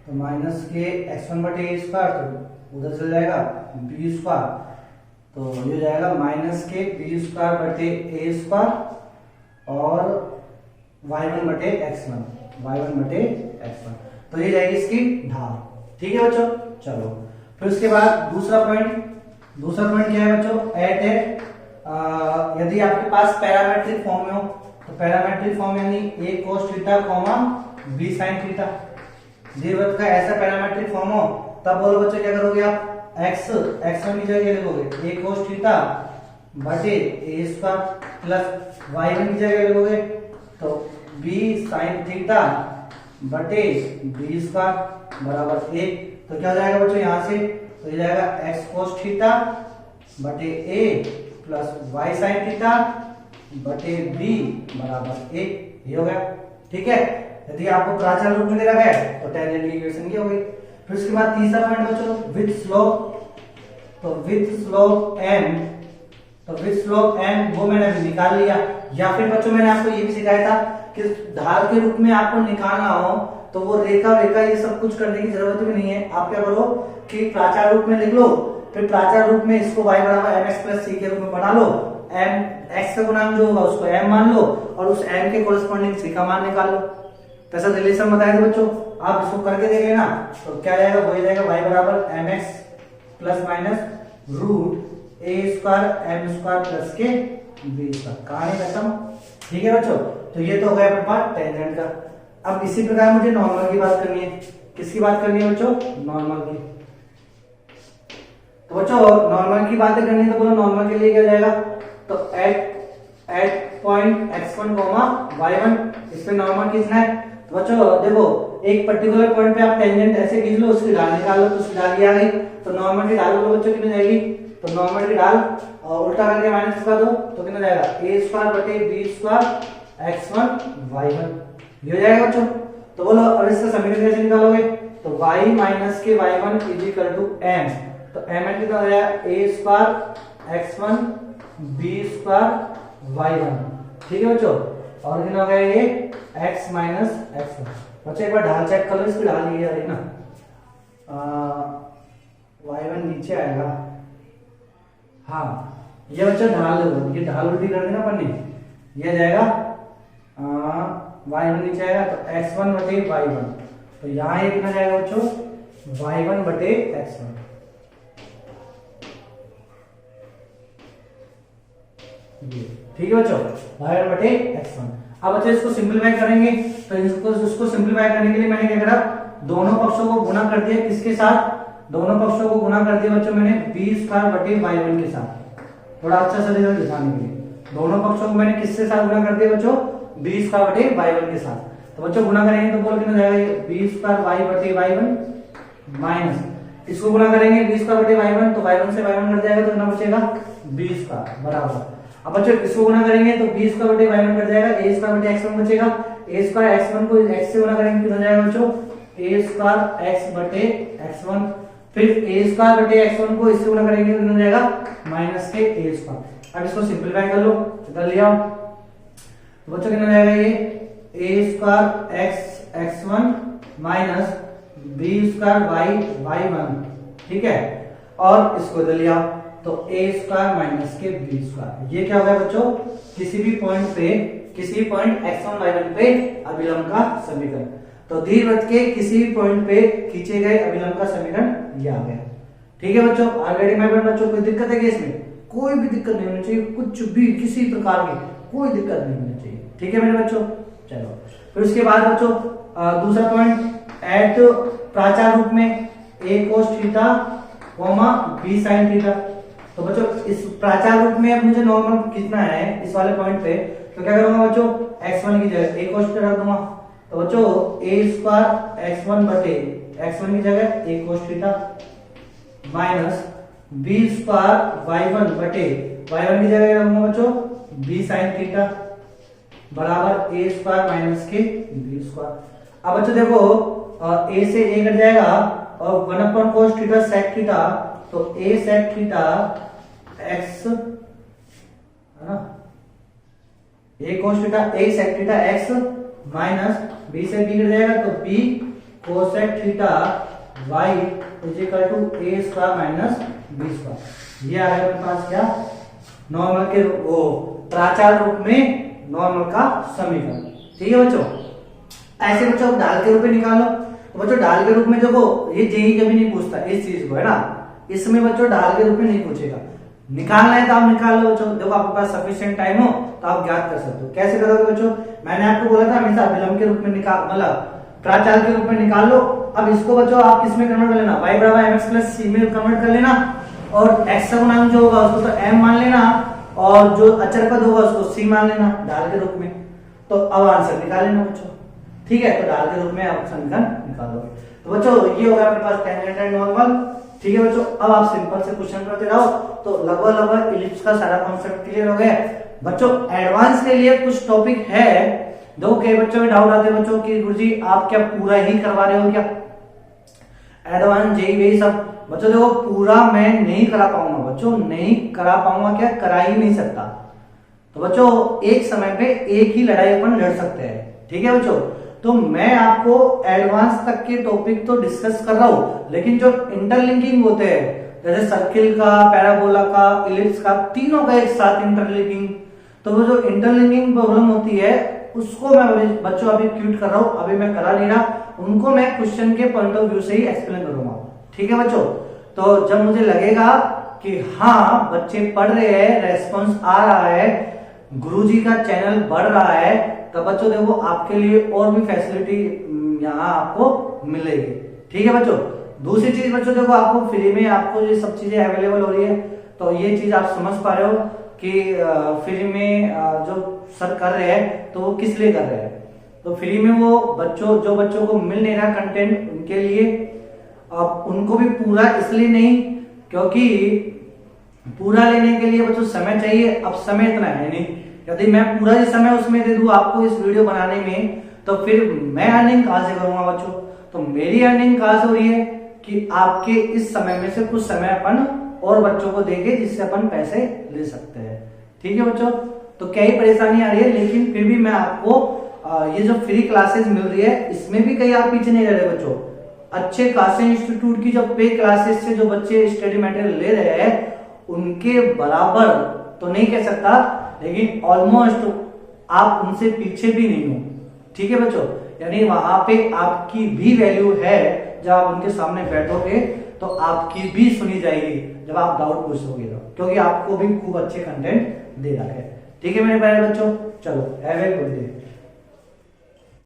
तो माइनस के x1 बटे ए स्क्वायर, तो उधर चल जाएगा बी स्क्वायर, तो ये जाएगा माइनस के बी स्क्वायर बटे ए स्क्वायर और y1 बटे x1, y1 बटे x1। तो ये जाएगी इसकी ढाल। ठीक है बच्चों, चलो फिर उसके बाद दूसरा पॉइंट क्या है बच्चों, एट है यदि आपके पास पैरामेट्रिक फॉर्म में हो, तो पैरामेट्रिक फॉर्म यानी a cos theta b sin theta, दीर्घवृत्त का ऐसा पैरामेट्रिक फॉर्म हो, तब बोलो बच्चों क्या करोगे आप, x1 की जगह लिखोगे a cos थीटा बटे a स्क्वायर प्लस y1 की जगह लिखोगे तो b sin थीटा बटे b स्क्वायर बराबर 1। तो क्या हो जाएगा बच्चों यहाँ से, तो ये जाएगा x cos थीटा बटे a plus y sin theta बटे b बराबर 1, ये हो गया। ठीक है, यदि आपको प्राचल रूप में दे रखा है तो टेंजेंट की इक्वेशन की हो गई। फिर उसके बाद तीसरा पॉइंट बच्चों, विथ स्लोप, तो विथ स्लोप m वो मैंने अभी निकाल लिया। या फिर बच्चों मैंने आपको ये भी सिखाया था कि ढाल के रूप में आपको निकालना हो तो वो रेखा ये सब कुछ करने की जरूरत भी नहीं है। आप क्या करो कि प्राचार रूप में लिख लो, फिर प्राचार रूप में इसको y बराबर mx प्लस c के रूप में बना लो, m x का गुणांक जो होगा उसको m मान लो और उस m के कोरिस्पोंडिंग c का मान निकाल लो। तो ऐसा रिलेशन बताया था बच्चों, आप इसको करके देखेंगे ना तो क्या जाएगा, वही जाएगा y बराबर mx plus minus root a square m square plus के b स्क्वायर, कहानी खत्म। ठीक है बच्चों, तो ये तो हो गया अपने पास टेंजेंट का। अब इसी प्रकार मुझे नॉर्मल की बात करनी है। किसकी बात करनी है बच्चों, नॉर्मल की। तो बच्चों नॉर्मल की बातें करनी है तो बोलो नॉर्मल के लिए क्या जाएगा, तो एट पॉइंट x1 y1 इस पे नॉर्मल खींचना है। तो बच्चों देखो एक पर्टिकुलर पॉइंट पे आप टेंजेंट ऐसे खींच लो, उसकी ढाल निकाल लो, तो उसकी ढाल ये आ गई। तो नॉर्मल की ढाल बोलो बच्चों कितनी जाएगी, तो नॉर्मल की ढाल उल्टा करके माइनस कर दो तो कितना जाएगा, a स्क्वायर बटे b स्क्वायर x1 y1, ये हो जाएगा बच्चों। तो बोलो अब इसका समीकरण कैसे निकालोगे, तो y माइनस के y1 is equal to m, तो m कितना हो जाएगा a square x1 b square y1। ठीक है बच्चों, और कितना हो गया ये x माइनस x1। बच्चों एक बार ढाल चेक कर लो, इसकी ढाल ये आ रही ना, y1 नीचे आएगा, हाँ ये बच्चा ढाल दो, ये ढाल उल्टी कर देना पन्नी, ये जाएगा y1 नीचे आएगा तो x1 बटे y1, तो यहाँ ये कितना जाएगा बच्चों y1 बटे x1। ठीक है बच्चों, y1 बटे x1। अब बच्चों इसको सिंपलीफाई करेंगे, तो इसको सिंपलीफाई करने के लिए मैंने क्या करा, दोनों पक्षों को गुणा कर दिया, किसके साथ, दोनों पक्षों को गुणा कर दिया बच्चों मैंने b स्क्वायर बटे y1 के साथ। थोड़ा अच्छा सा रिजल्ट दिखाने के लिए दोनों पक्षों को मैंने किसके साथ गुणा कर दिया बच्चों, b स्क्वायर बटे y1 के साथ। तो बच्चों गुणा करेंगे तो बोल कितना जाएगा, b स्क्वायर y बटे y1 माइनस इसको गुणा करेंगे b स्क्वायर बटे y1, तो y1 से y1 कट जाएगा तो कितना बचेगा, b स्क्वायर बराबर। अब बच्चों इसको गुणा करेंगे तो b स्क्वायर बटे y1 कट जाएगा, a स्क्वायर बटे x1 बचेगा, a स्क्वायर x1 को x से गुणा करेंगे कितना जाएगा बच्चों, a स्क्वायर x बटे x1, फिर a स्क्वायर बटे x1 को इससे गुणा करेंगे तो कितना जाएगा माइनस के a स्क्वायर। अब इसको सिंपलीफाई कर लो, कर लिया तो बच्चों कितना जाएगा, ये a square x x1 minus b square y y1। ठीक है, और इसको इधर लिया तो a स्क्वायर माइनस के b स्क्वायर। ये क्या हो गया बच्चों, किसी भी पॉइंट x1 y1 पे अभिलंब का समीकरण। तो दीर्घवृत्त के किसी भी पॉइंट पे खींचे गए अभिलंब का समीकरण ये आ गया। ठीक है बच्चों, ऑलरेडी मैं बच्चों कोई दिक्कत है कि इसमें कोई भी दिक्कत नहीं होनी चाहिए, कुछ भी किसी प्रकार की कोई दिक्कत नहीं होनी चाहिए। ठीक है मेरे बच्चों, चलो फिर उसके बाद बच्चों दूसरा पॉइंट, एट प्राचार रूप में a cos theta b sin theta. तो बच्चों इस प्राचार रूप में अब मुझे नॉर्मल कितना है इस वाले पॉइंट पे, तो क्या करूंगा बच्चों, x1 की जगह a cos थीटा रख दूंगा, तो बच्चों a स्क्वायर x1 बटे x1 की जगह a cos theta minus b square y1 बटे y1 की जगह रखूंगा बच्चों b sin थीटा बराबर a स्क्वायर माइनस के b स्क्वायर। अब बच्चों देखो a से a कट जाएगा और 1 upon cos theta sec theta, तो a sec थीटा x है ना, a cos theta a sec theta x minus b से b कट जाएगा तो b cosec theta y is equal to a square minus b square. ये आ गया मेरे पास क्या, नॉर्मल के वो प्राचार रूप में नॉर्मल का समीकरण। ठीक है बच्चों, ऐसे बच्चों ढाल के रूप में निकालो, तो बच्चों ढाल के रूप में देखो ये जेई कभी नहीं पूछता इस चीज को, है ना, इसमें बच्चों ढाल के रूप में नहीं पूछेगा। निकालना है तो आप निकाल लो बच्चों, देखो आपके पास सफिशिएंट टाइम हो तो आप ज्ञात कर सकते हो। कैसे करोगे बच्चों, मैंने आपको बोला था हमेशा विलंब के रूप में निकाल, मतलब प्राचाल के रूप में निकाल लो। अब इसको बच्चों आप किसमें कन्वर्ट कर लेना, y बराबर mx प्लस c में कन्वर्ट कर लेना, और x का गुणांक जो होगा उसको तो m मान लेना, और जो अचर पद होगा उसको c मान लेना ढाल के रूप में। तो अब आंसर निकाल लेना बच्चों, ठीक है, तो ढाल के रूप में आप समीकरण निकालोगे। तो बच्चों ये होगा अपने पास टेंजेंट एंड नॉर्मल, ठीक है बच्चों। अब आप सिंपल से क्वेश्चन करते रहो तो लगभग इलिप्स का सारा कॉन्सेप्ट क्लियर हो गया बच्चों। एडवांस के लिए कुछ टॉपिक है, दो कई बच्चों में डाउट आते हैं बच्चों कि गुरुजी आप क्या पूरा ही करवा रहे हो क्या, एडवांस जेई वेई सब। बच्चों देखो पूरा मैं नहीं करा पाऊंगा बच्चों, नहीं करा पाऊंगा, क्या करा ही नहीं सकता। तो बच्चों एक समय पे एक ही लड़ाई अपन लड़ सकते हैं, ठीक है बच्चों। तो मैं आपको एडवांस तक के टॉपिक तो डिस्कस कर रहा हूं, लेकिन जो इंटरलिंकिंग होते हैं जैसे सर्किल का, पैराबोला का, इलिप्स का, तीनों का एक साथ इंटरलिंकिंग, तो वो जो इंटरलिंकिंग प्रॉब्लम होती है उसको मैं बच्चों अभी क्यूट कर रहा हूं, अभी मैं करा नहीं रहा, उनको मैं क्वेश्चन के पॉइंट ऑफ व्यू से ही एक्सप्लेन करूंगा, ठीक है बच्चों। तो जब मुझे लगेगा कि हाँ बच्चे पढ़ रहे हैं, रेस्पॉन्स आ रहा है, गुरुजी का चैनल बढ़ रहा है, तब बच्चों देखो आपके लिए और भी फैसिलिटी यहाँ आपको मिलेगी, ठीक है बच्चों। दूसरी चीज बच्चों देखो आपको फ्री में आपको ये सब चीजें अवेलेबल हो रही है, तो ये चीज आप समझ पा रहे हो कि फ्री में जो सर कर रहे हैं तो वो किस लिए कर रहे हैं। तो फ्री में वो बच्चों जो बच्चों को मिल नहीं रहा कंटेंट उनके लिए, अब उनको भी पूरा इसलिए नहीं क्योंकि पूरा लेने के लिए बच्चों समय चाहिए, अब समय इतना है नहीं, यदि मैं पूरा ही समय उसमें दे दूं आपको इस वीडियो बनाने में तो फिर मैं अर्निंग कहां से करूंगा बच्चों। तो मेरी अर्निंग कहां से हो रही है कि आपके इस समय में से कुछ समय अपन और बच्चों को देके जिससे अपन पैसे ले सकते हैं, ठीक है बच्चों। तो क्या ही परेशानी आ रही है, लेकिन फिर भी मैं आपको ये जो फ्री क्लासेस मिल रही है इसमें भी कहीं आप पीछे नहीं रह रहे बच्चों। अच्छे खासे इंस्टीट्यूट की जो पे क्लासेस से जो बच्चे स्टडी मटेरियल ले रहे हैं उनके बराबर तो नहीं कह सकता, लेकिन ऑलमोस्ट आप उनसे पीछे भी नहीं हो, ठीक है बच्चों। यानी वहां पे आपकी भी वैल्यू है, जब आप उनके सामने बैठोगे तो आपकी भी सुनी जाएगी जब आप डाउट पूछोगे तो, क्योंकि आपको भी खूब अच्छे कंटेंट दे रहा है, ठीक है मेरे प्यारे बच्चों। चलो हैव ए गुड डे।